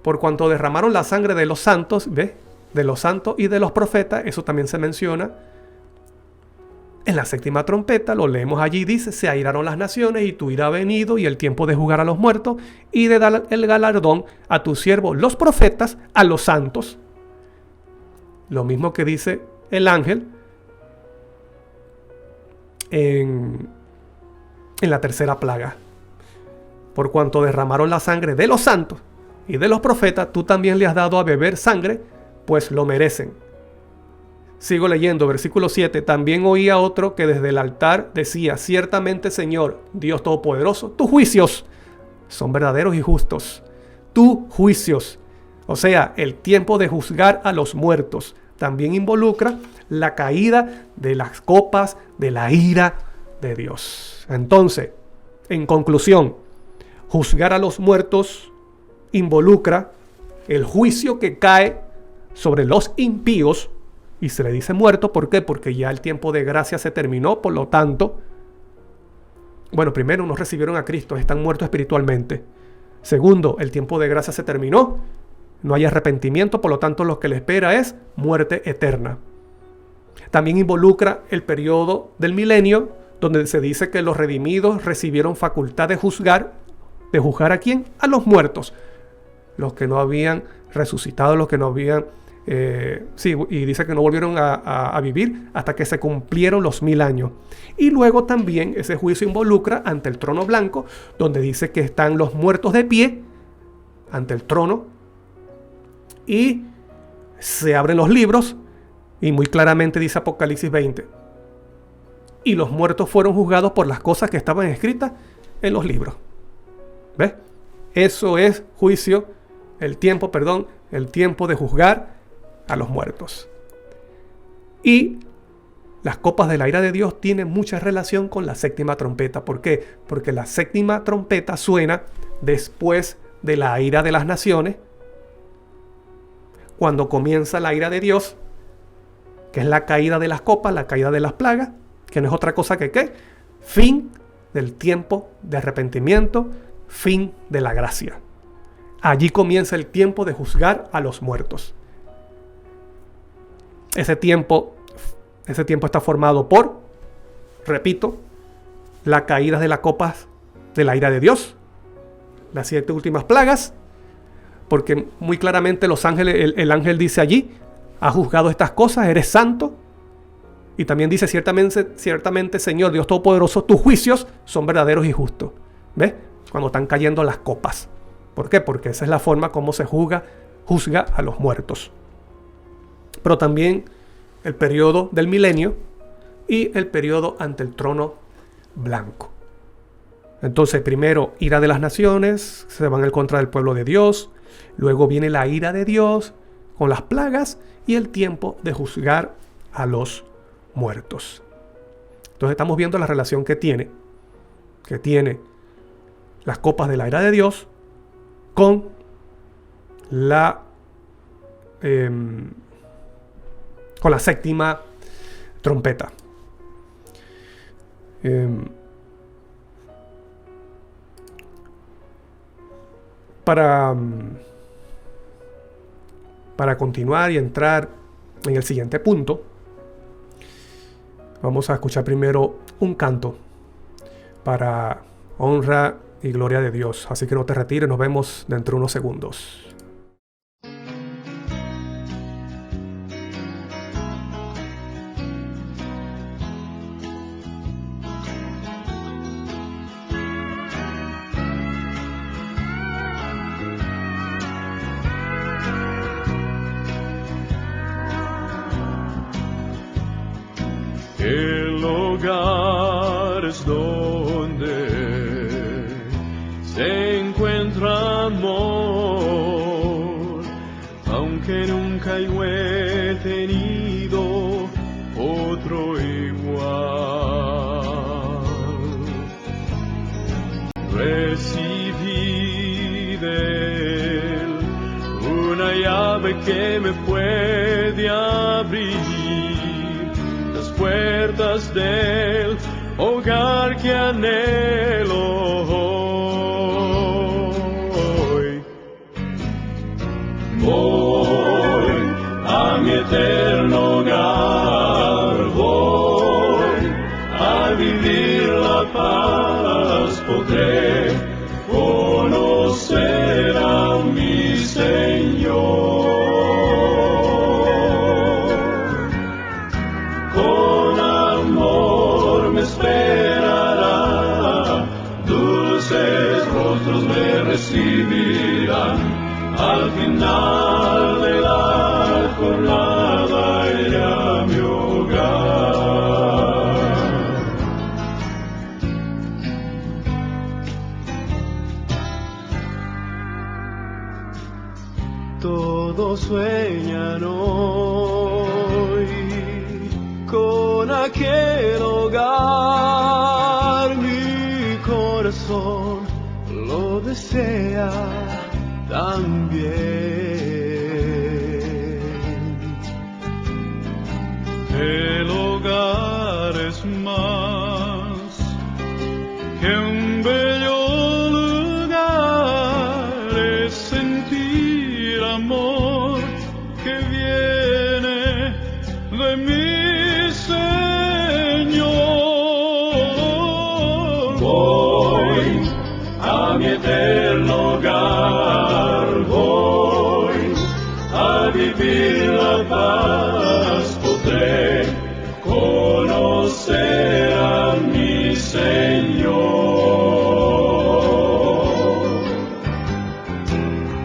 Por cuanto derramaron la sangre de los santos, ¿ves? De los santos y de los profetas, eso también se menciona en la 7ª trompeta, lo leemos allí, dice: se airaron las naciones y tu ira ha venido, y el tiempo de juzgar a los muertos y de dar el galardón a tus siervos los profetas, a los santos. Lo mismo que dice el ángel en la 3ª plaga. Por cuanto derramaron la sangre de los santos y de los profetas, tú también le has dado a beber sangre, pues lo merecen. Sigo leyendo, versículo 7. También oí a otro que desde el altar decía: ciertamente, Señor, Dios Todopoderoso, tus juicios son verdaderos y justos. Tus juicios, o sea, el tiempo de juzgar a los muertos, también involucra la caída de las copas de la ira de Dios. Entonces, en conclusión, juzgar a los muertos involucra el juicio que cae sobre los impíos, y se le dice muerto. ¿Por qué? Porque ya el tiempo de gracia se terminó. Por lo tanto, bueno, primero, no recibieron a Cristo, están muertos espiritualmente. Segundo, el tiempo de gracia se terminó, no hay arrepentimiento, por lo tanto lo que le espera es muerte eterna. También involucra el periodo del milenio, donde se dice que los redimidos recibieron facultad de juzgar. ¿De juzgar a quién? A los muertos, los que no habían resucitado, los que no habían... y dice que no volvieron a vivir hasta que se cumplieron los 1000 años. Y luego también ese juicio involucra ante el trono blanco, donde dice que están los muertos de pie ante el trono y se abren los libros, y muy claramente dice Apocalipsis 20: y los muertos fueron juzgados por las cosas que estaban escritas en los libros. ¿Ves? Eso es juicio, el tiempo de juzgar a los muertos. Y las copas de la ira de Dios tienen mucha relación con la 7ª trompeta. ¿Por qué? Porque la 7ª trompeta suena después de la ira de las naciones, cuando comienza la ira de Dios, que es la caída de las copas, la caída de las plagas, que no es otra cosa que ¿qué? Fin del tiempo de arrepentimiento, fin de la gracia. Allí comienza el tiempo de juzgar a los muertos. Ese tiempo está formado por, repito, la caída de las copas de la ira de Dios, las 7 últimas plagas, porque muy claramente los ángeles, el ángel dice allí, has juzgado estas cosas, eres santo. Y también dice ciertamente, Señor Dios Todopoderoso, tus juicios son verdaderos y justos. ¿Ves? Cuando están cayendo las copas. ¿Por qué? Porque esa es la forma como se juzga a los muertos. Pero también el periodo del milenio y el periodo ante el trono blanco. Entonces, primero, ira de las naciones, se van en contra del pueblo de Dios. Luego viene la ira de Dios con las plagas y el tiempo de juzgar a los muertos. Entonces estamos viendo la relación que tiene las copas de la ira de Dios con la séptima trompeta. Para continuar y entrar en el siguiente punto, vamos a escuchar primero un canto para honra y gloria de Dios. Así que no te retires, nos vemos dentro de unos segundos. El hogar es donde se encuentra amor, aunque nunca yo he tenido otro igual. Recibí de él una llave que me puede abrir puertas del hogar que anhelo hoy. Voy a mi eterno hogar, voy a vivir la paz, podré conocer a mi Señor. Esperará, dulces rostros me recibirán, al final de la jornada iré a mi hogar. Todos sueñan hoy con aquel hogar, mi corazón lo desea también. El hogar es más que un bello lugar, es sentir amor que viene de mí. Mi eterno hogar, voy a vivir la paz, podré conocer a mi Señor.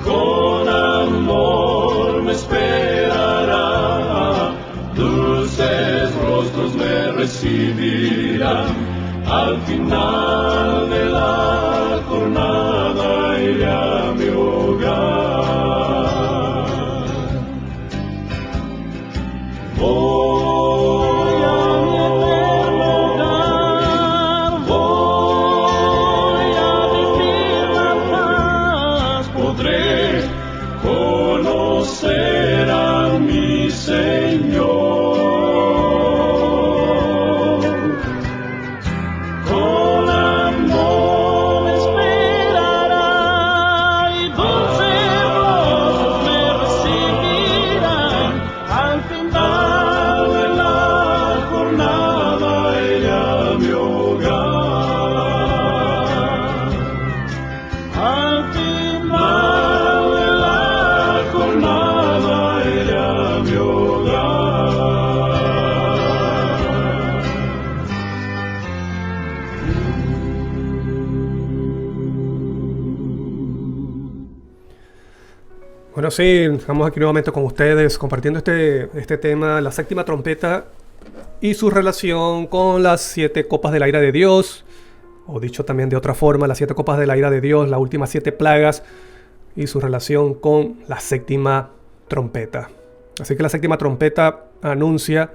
Con amor me esperará, dulces rostros me recibirán, al final de la jornada iré a mi hogar. Voy a mi eterno hogar, voy a vivir la paz, podré conocer a mi Señor. Con Bueno, sí, estamos aquí nuevamente con ustedes compartiendo este tema, la séptima trompeta y su relación con las 7 copas de la ira de Dios, o dicho también de otra forma, las 7 copas de la ira de Dios, las últimas 7 plagas y su relación con la séptima trompeta. Así que la séptima trompeta anuncia,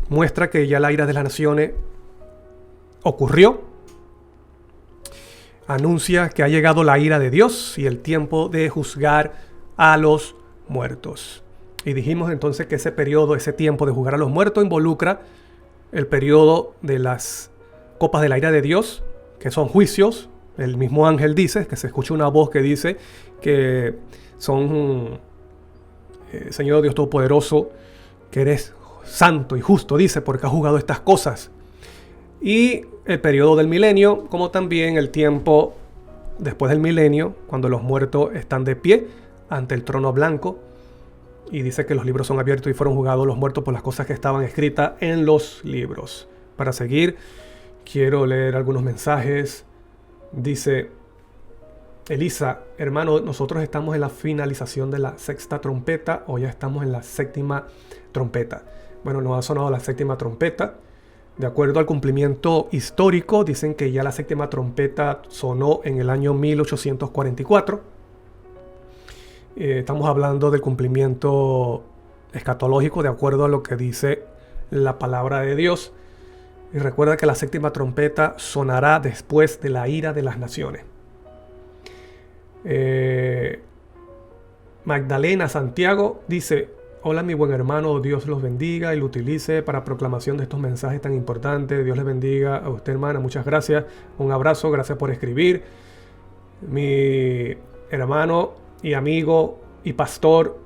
muestra que ya la ira de las naciones ocurrió. Anuncia que ha llegado la ira de Dios y el tiempo de juzgar a los muertos. Y dijimos entonces que ese periodo, ese tiempo de juzgar a los muertos involucra el periodo de las copas de la ira de Dios, que son juicios. El mismo ángel dice, que se escucha una voz que dice que son, Señor Dios Todopoderoso, que eres santo y justo, dice, porque has juzgado estas cosas. Y el periodo del milenio, como también el tiempo después del milenio, cuando los muertos están de pie ante el trono blanco. Y dice que los libros son abiertos y fueron juzgados los muertos por las cosas que estaban escritas en los libros. Para seguir, quiero leer algunos mensajes. Dice Elisa, hermano, nosotros estamos en la finalización de la sexta trompeta o ya estamos en la séptima trompeta. Bueno, nos ha sonado la séptima trompeta. De acuerdo al cumplimiento histórico, dicen que ya la séptima trompeta sonó en el año 1844. Estamos hablando del cumplimiento escatológico de acuerdo a lo que dice la palabra de Dios. Y recuerda que la séptima trompeta sonará después de la ira de las naciones. Magdalena Santiago dice: hola mi buen hermano, Dios los bendiga y lo utilice para proclamación de estos mensajes tan importantes. Dios les bendiga a usted, hermana, muchas gracias. Un abrazo, gracias por escribir. Mi hermano y amigo y pastor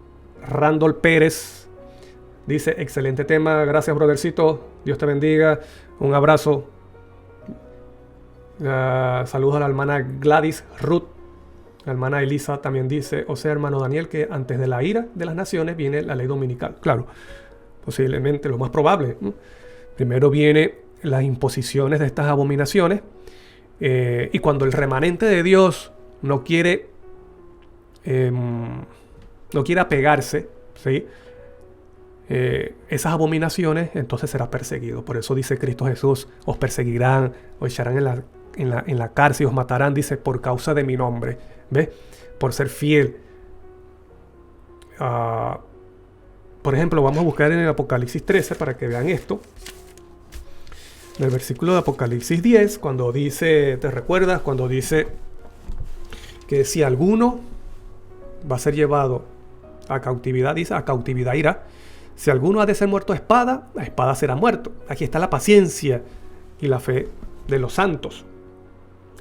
Randall Pérez dice: excelente tema, gracias brothercito, Dios te bendiga, un abrazo. Saludos a la hermana Gladys Ruth. La hermana Elisa también dice: o sea, hermano Daniel, que antes de la ira de las naciones viene la ley dominical. Claro, posiblemente lo más probable, ¿no? Primero viene las imposiciones de estas abominaciones, y cuando el remanente de Dios no quiere apegarse, ¿sí? Esas abominaciones, entonces será perseguido. Por eso dice Cristo Jesús: os perseguirán, os echarán en la cárcel y os matarán, dice, por causa de mi nombre. ¿Ves? Por ser fiel. Por ejemplo, vamos a buscar en el Apocalipsis 13 para que vean esto. En el versículo de Apocalipsis 10, cuando dice, ¿te recuerdas? Cuando dice que si alguno va a ser llevado a cautividad, dice, a cautividad irá. Si alguno ha de ser muerto a espada será muerto. Aquí está la paciencia y la fe de los santos.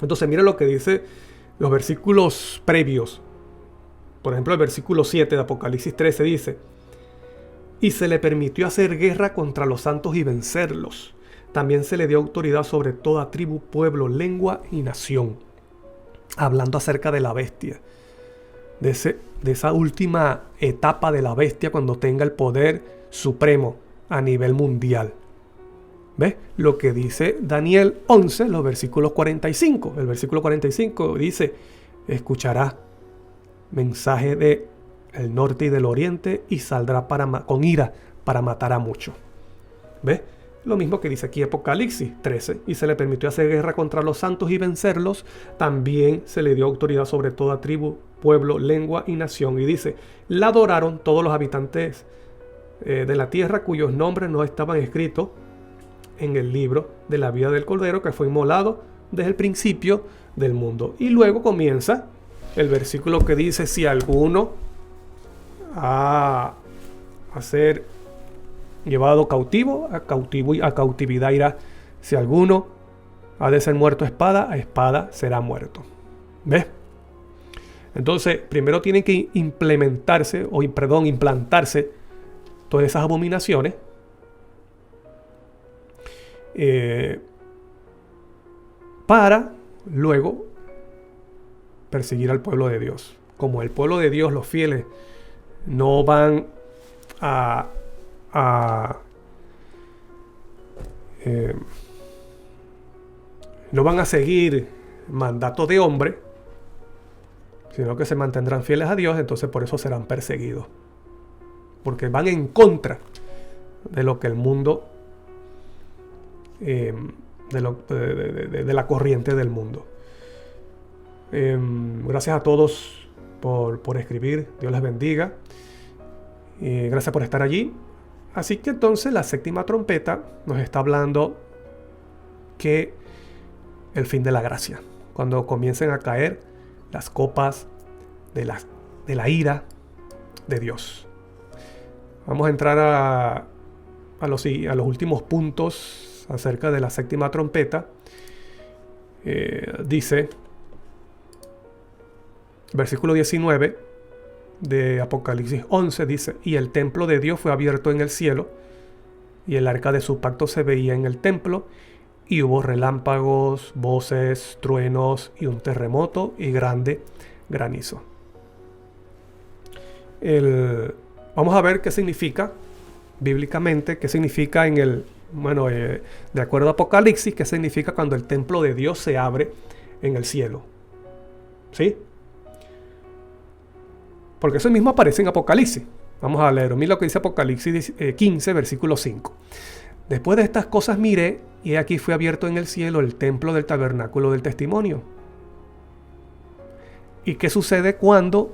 Entonces mira lo que dice los versículos previos. Por ejemplo, el versículo 7 de Apocalipsis 13 dice: y se le permitió hacer guerra contra los santos y vencerlos. También se le dio autoridad sobre toda tribu, pueblo, lengua y nación. Hablando acerca de la bestia. De esa última etapa de la bestia cuando tenga el poder supremo a nivel mundial. ¿Ves? Lo que dice Daniel 11, los versículos 45. El versículo 45 dice: escuchará mensaje del norte y del oriente y saldrá con ira para matar a muchos. ¿Ves? Lo mismo que dice aquí Apocalipsis 13. Y se le permitió hacer guerra contra los santos y vencerlos. También se le dio autoridad sobre toda tribu, pueblo, lengua y nación. Y dice: la adoraron todos los habitantes de la tierra cuyos nombres no estaban escritos en el libro de la vida del Cordero, que fue inmolado desde el principio del mundo. Y luego comienza el versículo que dice: si alguno a ser llevado cautivo, a cautividad irá. Si alguno ha de ser muerto a espada será muerto. ¿Ves? Entonces, primero tienen que implantarse todas esas abominaciones. Para luego perseguir al pueblo de Dios. Como el pueblo de Dios, los fieles, no van no van a seguir mandato de hombre, sino que se mantendrán fieles a Dios, entonces por eso serán perseguidos. Porque van en contra de lo que el mundo, de la corriente del mundo. Gracias a todos por escribir. Dios les bendiga. Gracias por estar allí. Así que entonces la séptima trompeta nos está hablando que el fin de la gracia, cuando comiencen a caer las copas de la ira de Dios. Vamos a entrar a los últimos puntos acerca de la séptima trompeta. Dice, versículo 19 de Apocalipsis 11, dice: y el templo de Dios fue abierto en el cielo, y el arca de su pacto se veía en el templo, y hubo relámpagos, voces, truenos, y un terremoto y grande granizo. Vamos a ver qué significa bíblicamente, qué significa de acuerdo a Apocalipsis, qué significa cuando el templo de Dios se abre en el cielo. ¿Sí? Porque eso mismo aparece en Apocalipsis. Vamos a leer. Mira lo que dice Apocalipsis 15, versículo 5. Después de estas cosas miré, y aquí fue abierto en el cielo el templo del tabernáculo del testimonio. ¿Y qué sucede cuando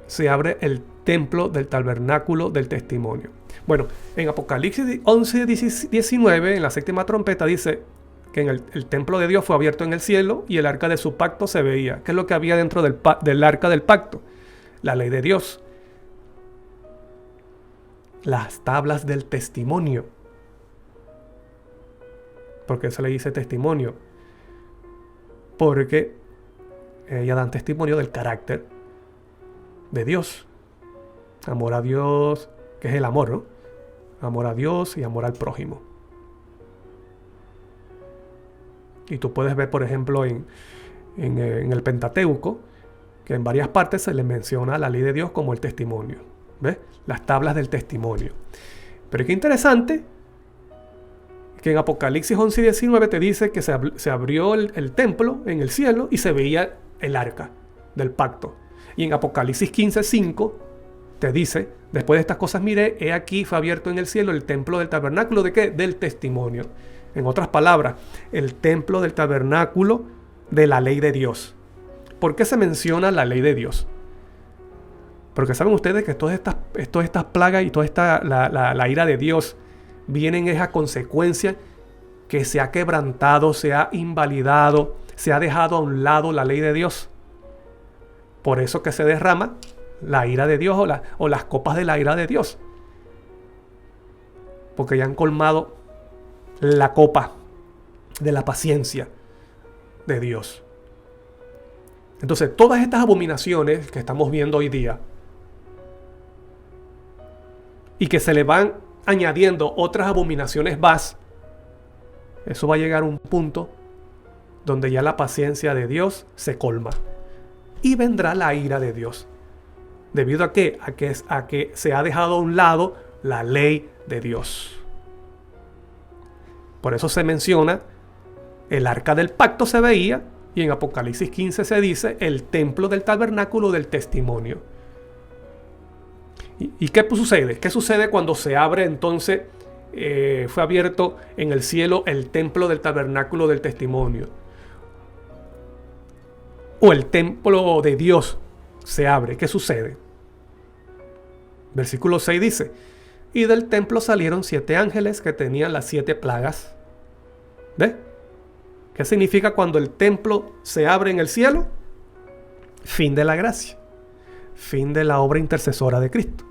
se abre el templo del tabernáculo del testimonio? Bueno, en Apocalipsis 11, 19, en la séptima trompeta, dice que el templo de Dios fue abierto en el cielo y el arca de su pacto se veía. ¿Qué es lo que había dentro del arca del pacto? La ley de Dios. Las tablas del testimonio. ¿Por qué se le dice testimonio? Porque ellas dan testimonio del carácter de Dios. Amor a Dios, que es el amor, ¿no? Amor a Dios y amor al prójimo. Y tú puedes ver, por ejemplo, en el Pentateuco, que en varias partes se le menciona la ley de Dios como el testimonio. ¿Ves? Las tablas del testimonio. Pero qué interesante que en Apocalipsis 11 y 19 te dice que se abrió el templo en el cielo y se veía el arca del pacto. Y en Apocalipsis 15, 5 te dice: después de estas cosas miré, he aquí fue abierto en el cielo el templo del tabernáculo ¿de qué? Del testimonio. En otras palabras, el templo del tabernáculo de la ley de Dios. ¿Por qué se menciona la ley de Dios? Porque saben ustedes que todas estas plagas y toda la ira de Dios vienen a consecuencia que se ha quebrantado, se ha invalidado, se ha dejado a un lado la ley de Dios. Por eso que se derrama la ira de Dios o las copas de la ira de Dios. Porque ya han colmado la copa de la paciencia de Dios. Entonces, todas estas abominaciones que estamos viendo hoy día y que se le van añadiendo otras abominaciones más, eso va a llegar a un punto donde ya la paciencia de Dios se colma y vendrá la ira de Dios. ¿Debido a qué? A que se ha dejado a un lado la ley de Dios. Por eso se menciona el arca del pacto se veía, y en Apocalipsis 15 se dice el templo del tabernáculo del testimonio. ¿Y qué sucede? ¿Qué sucede cuando se abre entonces, fue abierto en el cielo el templo del tabernáculo del testimonio? O el templo de Dios se abre. ¿Qué sucede? Versículo 6 dice: y del templo salieron 7 ángeles que tenían las 7 plagas. ¿Ves? ¿Qué significa cuando el templo se abre en el cielo? Fin de la gracia. Fin de la obra intercesora de Cristo.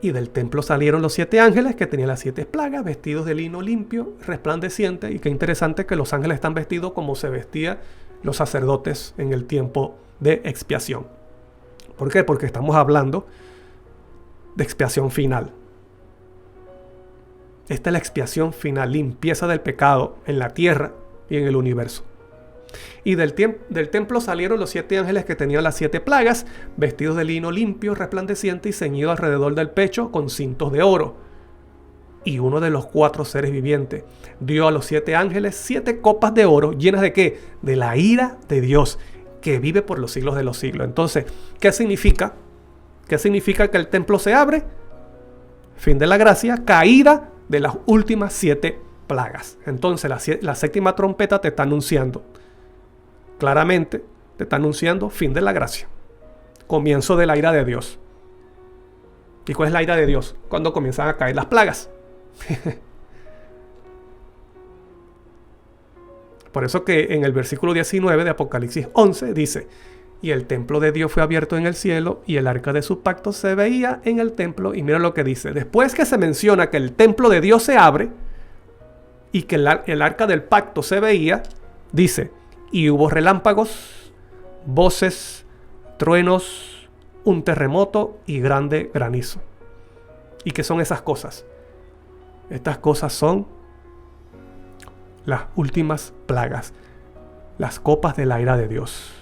Y del templo salieron los 7 ángeles que tenían las 7 plagas, vestidos de lino limpio, resplandeciente. Y qué interesante que los ángeles están vestidos como se vestían los sacerdotes en el tiempo de expiación. ¿Por qué? Porque estamos hablando de expiación final. Esta es la expiación final, limpieza del pecado en la tierra y en el universo. Y del templo salieron los 7 ángeles que tenían las 7 plagas, vestidos de lino limpio, resplandeciente y ceñidos alrededor del pecho con cintos de oro. Y uno de los 4 seres vivientes dio a los 7 ángeles 7 copas de oro llenas de ¿qué? De la ira de Dios. que vive por los siglos de los siglos. Entonces, ¿qué significa? ¿Qué significa que el templo se abre? Fin de la gracia, caída de las últimas 7 plagas. Entonces, la séptima trompeta te está anunciando, claramente, te está anunciando fin de la gracia, comienzo de la ira de Dios. ¿Y cuál es la ira de Dios? Cuando comienzan a caer las plagas. Por eso que en el versículo 19 de Apocalipsis 11 dice: y el templo de Dios fue abierto en el cielo, y el arca de su pacto se veía en el templo. Y mira lo que dice. Después que se menciona que el templo de Dios se abre y que el arca del pacto se veía, dice: y hubo relámpagos, voces, truenos, un terremoto y grande granizo. ¿Y qué son esas cosas? Estas cosas son las últimas plagas, las copas de la ira de Dios.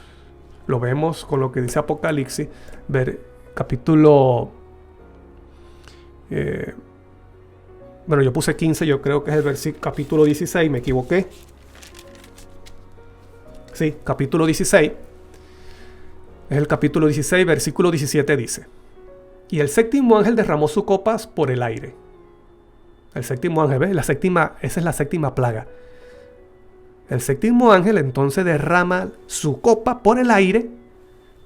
Lo vemos con lo que dice Apocalipsis, capítulo... bueno, yo puse 15, yo creo que es el capítulo 16, me equivoqué. Sí, capítulo 16. Es el capítulo 16, versículo 17 dice: y el séptimo ángel derramó sus copas por el aire. El séptimo ángel, ¿ves? Esa es la séptima plaga. El séptimo ángel entonces derrama su copa por el aire.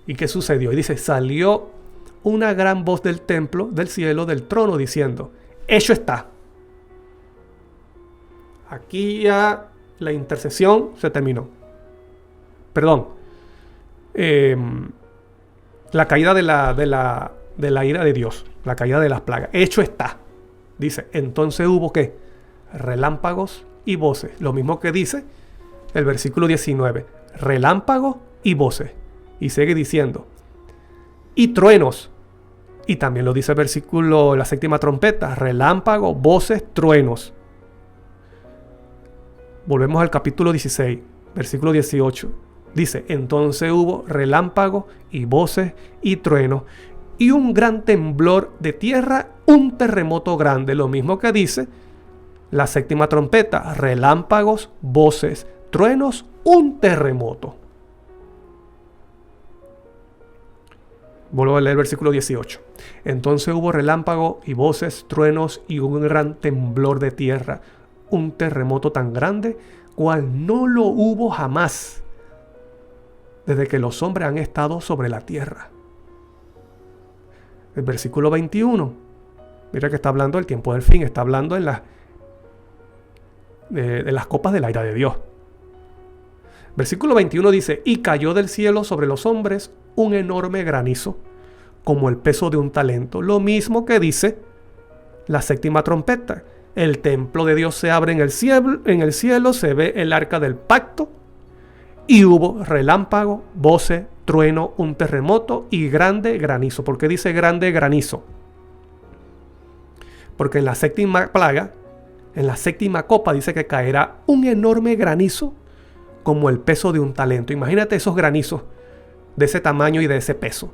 ¿Y qué sucedió? Y dice: salió una gran voz del templo, del cielo, del trono, diciendo: hecho está. Aquí ya la intercesión se terminó. Perdón. La caída de la ira de Dios. La caída de las plagas. Hecho está. Dice: entonces hubo ¿qué? Relámpagos y voces. Lo mismo que dice el versículo 19. Relámpagos y voces. Y sigue diciendo: y truenos. Y también lo dice el versículo, la séptima trompeta. Relámpagos, voces, truenos. Volvemos al capítulo 16, versículo 18. Dice: entonces hubo relámpagos y voces y truenos y un gran temblor de tierra, un terremoto grande. Lo mismo que dice la séptima trompeta: relámpagos, voces, truenos, un terremoto. Vuelvo a leer el versículo 18. Entonces hubo relámpagos y voces, truenos y un gran temblor de tierra, un terremoto tan grande cual no lo hubo jamás desde que los hombres han estado sobre la tierra. El versículo 21, mira que está hablando del tiempo del fin, está hablando de las copas de la ira de Dios. Versículo 21 dice: y cayó del cielo sobre los hombres un enorme granizo, como el peso de un talento. Lo mismo que dice la séptima trompeta. El templo de Dios se abre en el cielo, se ve el arca del pacto, y hubo relámpago, voces, trueno, un terremoto y grande granizo. ¿Por qué dice grande granizo? Porque en la séptima plaga, en la séptima copa, dice que caerá un enorme granizo como el peso de un talento. Imagínate esos granizos de ese tamaño y de ese peso.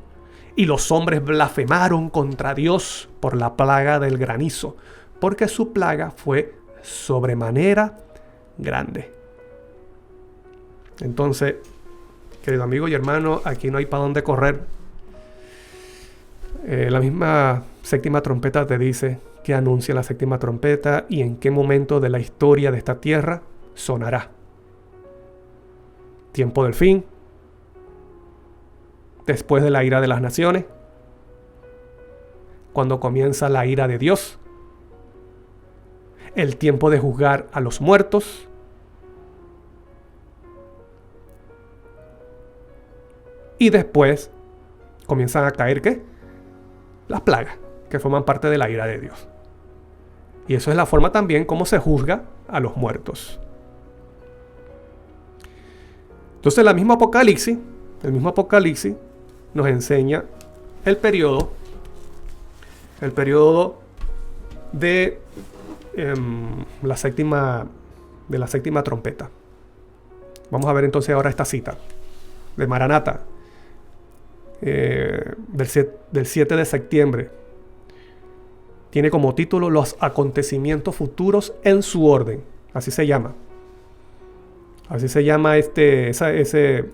Y los hombres blasfemaron contra Dios por la plaga del granizo, porque su plaga fue sobremanera grande. Entonces, querido amigo y hermano, aquí no hay para dónde correr. La misma séptima trompeta te dice que anuncia la séptima trompeta y en qué momento de la historia de esta tierra sonará. Tiempo del fin, después de la ira de las naciones, cuando comienza la ira de Dios, el tiempo de juzgar a los muertos, y después comienzan a caer ¿qué? Las plagas, que forman parte de la ira de Dios. Y eso es la forma también como se juzga a los muertos. Entonces el mismo Apocalipsis nos enseña el periodo de la séptima trompeta. Vamos a ver entonces ahora esta cita de Maranata, del 7 de septiembre. Tiene como título Los acontecimientos futuros en su orden. Así se llama. Así se llama ese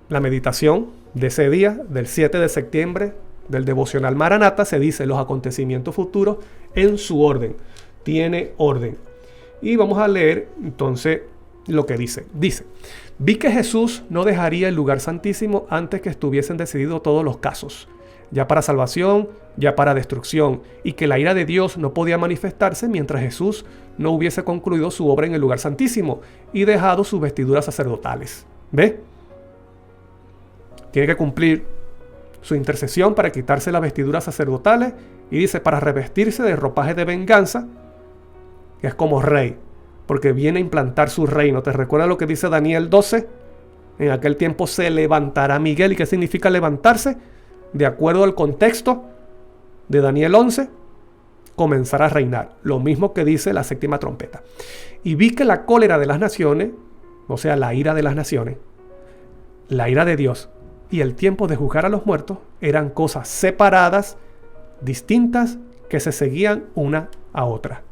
la meditación de ese día, del 7 de septiembre, del devocional Maranata, se dice los acontecimientos futuros en su orden. Tiene orden. Y vamos a leer entonces lo que dice. Dice: vi que Jesús no dejaría el lugar santísimo antes que estuviesen decididos todos los casos, ya para salvación, ya para destrucción, y que la ira de Dios no podía manifestarse mientras Jesús no hubiese concluido su obra en el lugar santísimo y dejado sus vestiduras sacerdotales. ¿Ve? Tiene que cumplir su intercesión para quitarse las vestiduras sacerdotales, y dice para revestirse de ropaje de venganza, que es como rey, porque viene a implantar su reino. ¿Te recuerdas lo que dice Daniel 12? En aquel tiempo se levantará Miguel. ¿Y qué significa levantarse? De acuerdo al contexto de Daniel 11, comenzará a reinar. Lo mismo que dice la séptima trompeta. Y vi que la cólera de las naciones, o sea, la ira de las naciones, la ira de Dios y el tiempo de juzgar a los muertos eran cosas separadas, distintas, que se seguían una a otra.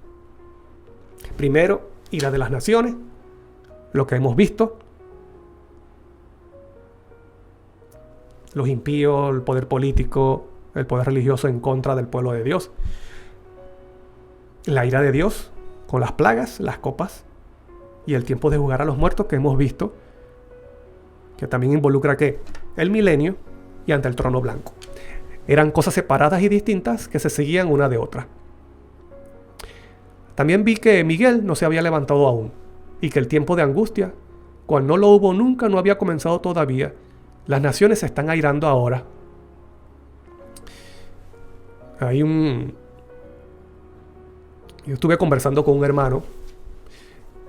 Primero, ira de las naciones, lo que hemos visto. Los impíos, el poder político, el poder religioso en contra del pueblo de Dios. La ira de Dios con las plagas, las copas, y el tiempo de juzgar a los muertos que hemos visto, que también involucra ¿qué? El milenio y ante el trono blanco. Eran cosas separadas y distintas que se seguían una de otra. También vi que Miguel no se había levantado aún, y que el tiempo de angustia, cual no lo hubo nunca, no había comenzado todavía. Las naciones se están airando ahora. Yo estuve conversando con un hermano,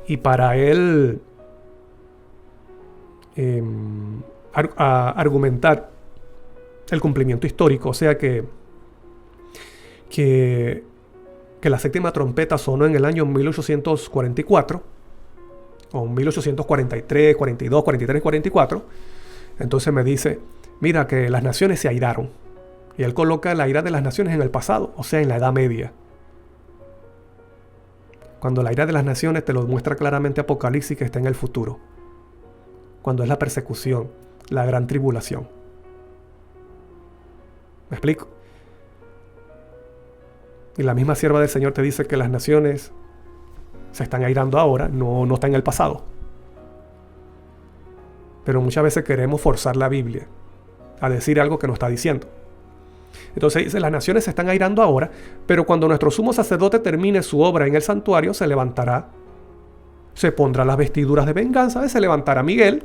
y para él argumentar el cumplimiento histórico, o sea que la séptima trompeta sonó en el año 1844, o 1843, 42, 43, 44, entonces me dice, mira que las naciones se airaron. Y él coloca la ira de las naciones en el pasado, o sea, en la Edad Media. Cuando la ira de las naciones te lo muestra claramente Apocalipsis, que está en el futuro. Cuando es la persecución, la gran tribulación. ¿Me explico? Y la misma sierva del Señor te dice que las naciones se están airando ahora, no está en el pasado. Pero muchas veces queremos forzar la Biblia a decir algo que no está diciendo. Entonces dice, las naciones se están airando ahora, pero cuando nuestro sumo sacerdote termine su obra en el santuario, se levantará, se pondrá las vestiduras de venganza, se levantará Miguel,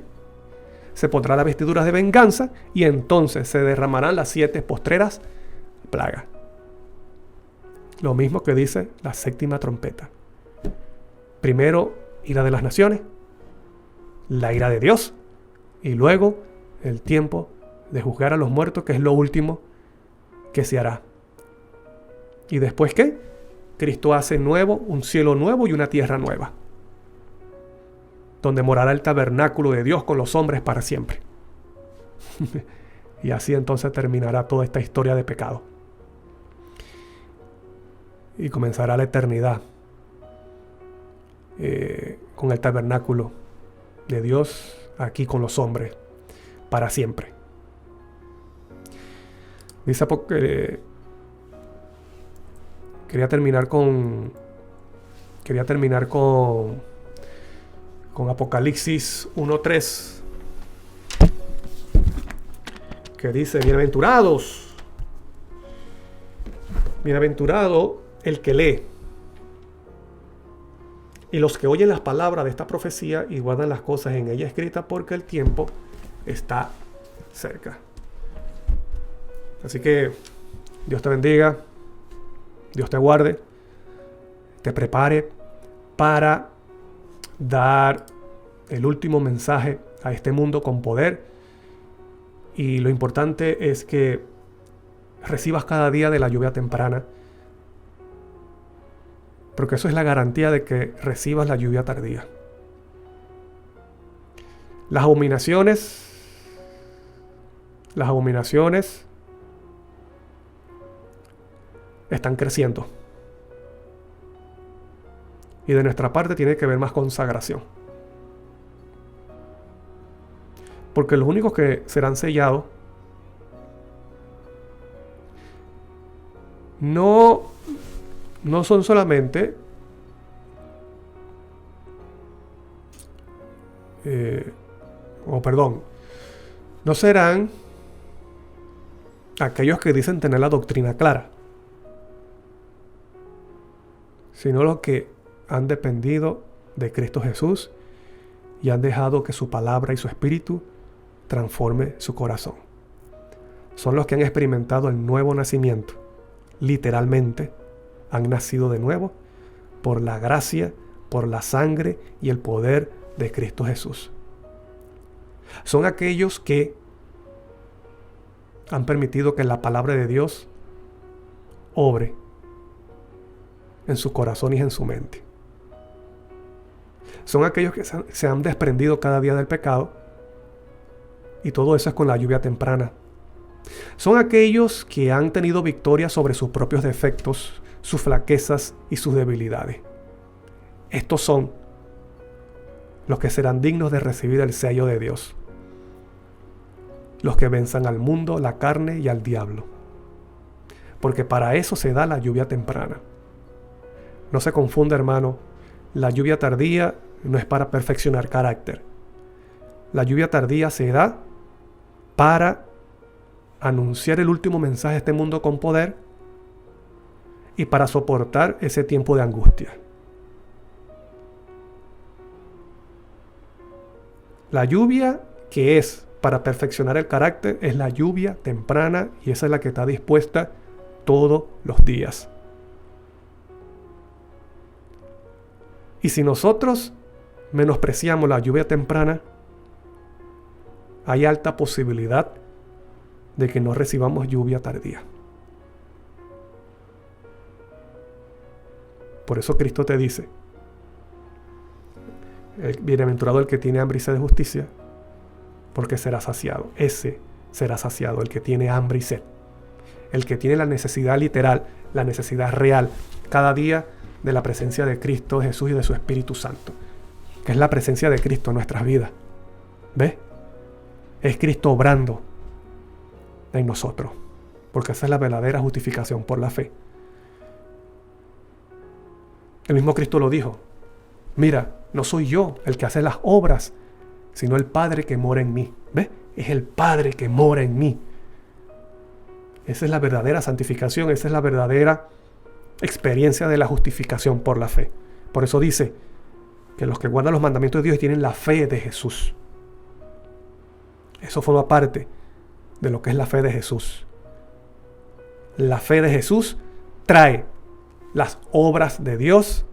se pondrá las vestiduras de venganza, y entonces se derramarán las 7 postreras plagas. Lo mismo que dice la séptima trompeta. Primero, ira de las naciones, la ira de Dios, y luego el tiempo de juzgar a los muertos, que es lo último que se hará. ¿Y después qué? Cristo hace nuevo, un cielo nuevo y una tierra nueva, donde morará el tabernáculo de Dios con los hombres para siempre. Y así entonces terminará toda esta historia de pecado. Y comenzará la eternidad con el tabernáculo de Dios aquí con los hombres para siempre. Dice quería terminar con Apocalipsis 1:3, que dice, bienaventurado el que lee y los que oyen las palabras de esta profecía y guardan las cosas en ella escritas, porque el tiempo está cerca. Así que Dios te bendiga, Dios te guarde, te prepare para dar el último mensaje a este mundo con poder. Y lo importante es que recibas cada día de la lluvia temprana, porque eso es la garantía de que recibas la lluvia tardía. Las abominaciones están creciendo. Y de nuestra parte tiene que haber más consagración. Porque los únicos que serán sellados no son solamente no serán aquellos que dicen tener la doctrina clara, sino los que han dependido de Cristo Jesús y han dejado que su palabra y su espíritu transforme su corazón. Son los que han experimentado el nuevo nacimiento. Literalmente han nacido de nuevo por la gracia, por la sangre y el poder de Cristo Jesús. Son aquellos que han permitido que la palabra de Dios obre en su corazón y en su mente. Son aquellos que se han desprendido cada día del pecado, y todo eso es con la lluvia temprana. Son aquellos que han tenido victoria sobre sus propios defectos, sus flaquezas y sus debilidades. Estos son los que serán dignos de recibir el sello de Dios. Los que venzan al mundo, la carne y al diablo. Porque para eso se da la lluvia temprana. No se confunda, hermano. La lluvia tardía no es para perfeccionar carácter. La lluvia tardía se da para anunciar el último mensaje a este mundo con poder y para soportar ese tiempo de angustia. La lluvia que es para perfeccionar el carácter es la lluvia temprana, y esa es la que está dispuesta todos los días. Y si nosotros menospreciamos la lluvia temprana, hay alta posibilidad de que no recibamos lluvia tardía. Por eso Cristo te dice: bienaventurado el que tiene hambre y sed de justicia, porque será saciado. Ese será saciado, el que tiene hambre y sed. El que tiene la necesidad literal, la necesidad real, cada día de la presencia de Cristo Jesús y de su Espíritu Santo, que es la presencia de Cristo en nuestras vidas. ¿Ves? Es Cristo obrando en nosotros, porque esa es la verdadera justificación por la fe. El mismo Cristo lo dijo: mira, no soy yo el que hace las obras, sino el Padre que mora en mí. ¿Ves? Es el Padre que mora en mí. Esa es la verdadera santificación, esa es la verdadera experiencia de la justificación por la fe. Por eso dice que los que guardan los mandamientos de Dios tienen la fe de Jesús. Eso forma parte de lo que es la fe de Jesús. La fe de Jesús trae las obras de Dios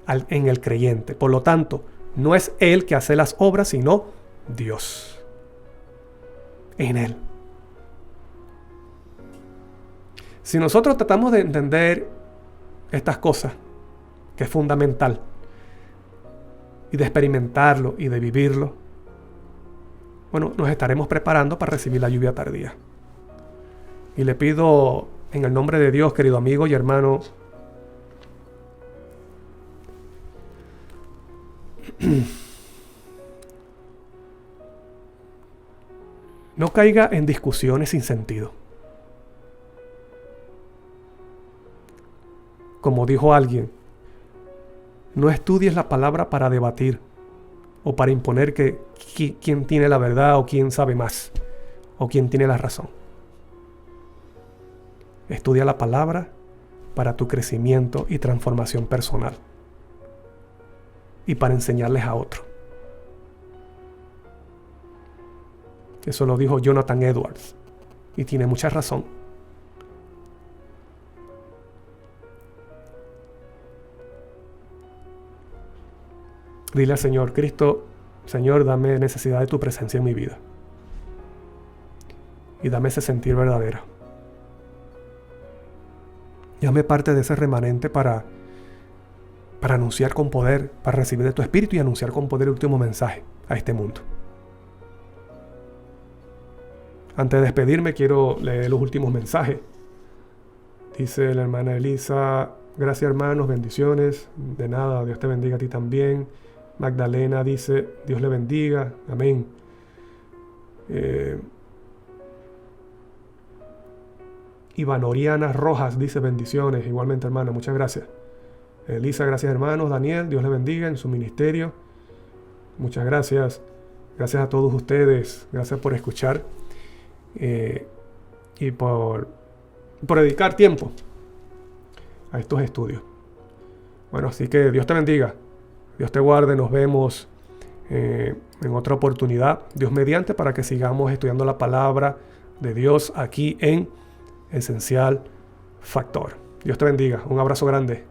en el creyente. Por lo tanto, no es Él que hace las obras, sino Dios en Él. Si nosotros tratamos de entender estas cosas, que es fundamental, y de experimentarlo y de vivirlo, bueno, nos estaremos preparando para recibir la lluvia tardía. Y le pido en el nombre de Dios, querido amigo y hermano, no caiga en discusiones sin sentido. Como dijo alguien, no estudies la palabra para debatir o para imponer quién tiene la verdad o quién sabe más o quién tiene la razón. Estudia la palabra para tu crecimiento y transformación personal y para enseñarles a otros. Eso lo dijo Jonathan Edwards y tiene mucha razón. Dile al Señor: Cristo, Señor, dame necesidad de tu presencia en mi vida. Y dame ese sentir verdadero. Llame parte de ese remanente para anunciar con poder, para recibir de tu espíritu y anunciar con poder el último mensaje a este mundo. Antes de despedirme, quiero leer los últimos mensajes. Dice la hermana Elisa: gracias, hermanos, bendiciones. De nada, Dios te bendiga a ti también. Magdalena dice: Dios le bendiga, amén. Ivanoriana Rojas dice bendiciones. Igualmente, hermana, muchas gracias. Elisa, gracias, hermanos. Daniel, Dios le bendiga en su ministerio. Muchas gracias. Gracias a todos ustedes. Gracias por escuchar y por dedicar tiempo a estos estudios. Bueno, así que Dios te bendiga. Dios te guarde. Nos vemos en otra oportunidad, Dios mediante, para que sigamos estudiando la palabra de Dios aquí en Esencial Factor. Dios te bendiga. Un abrazo grande.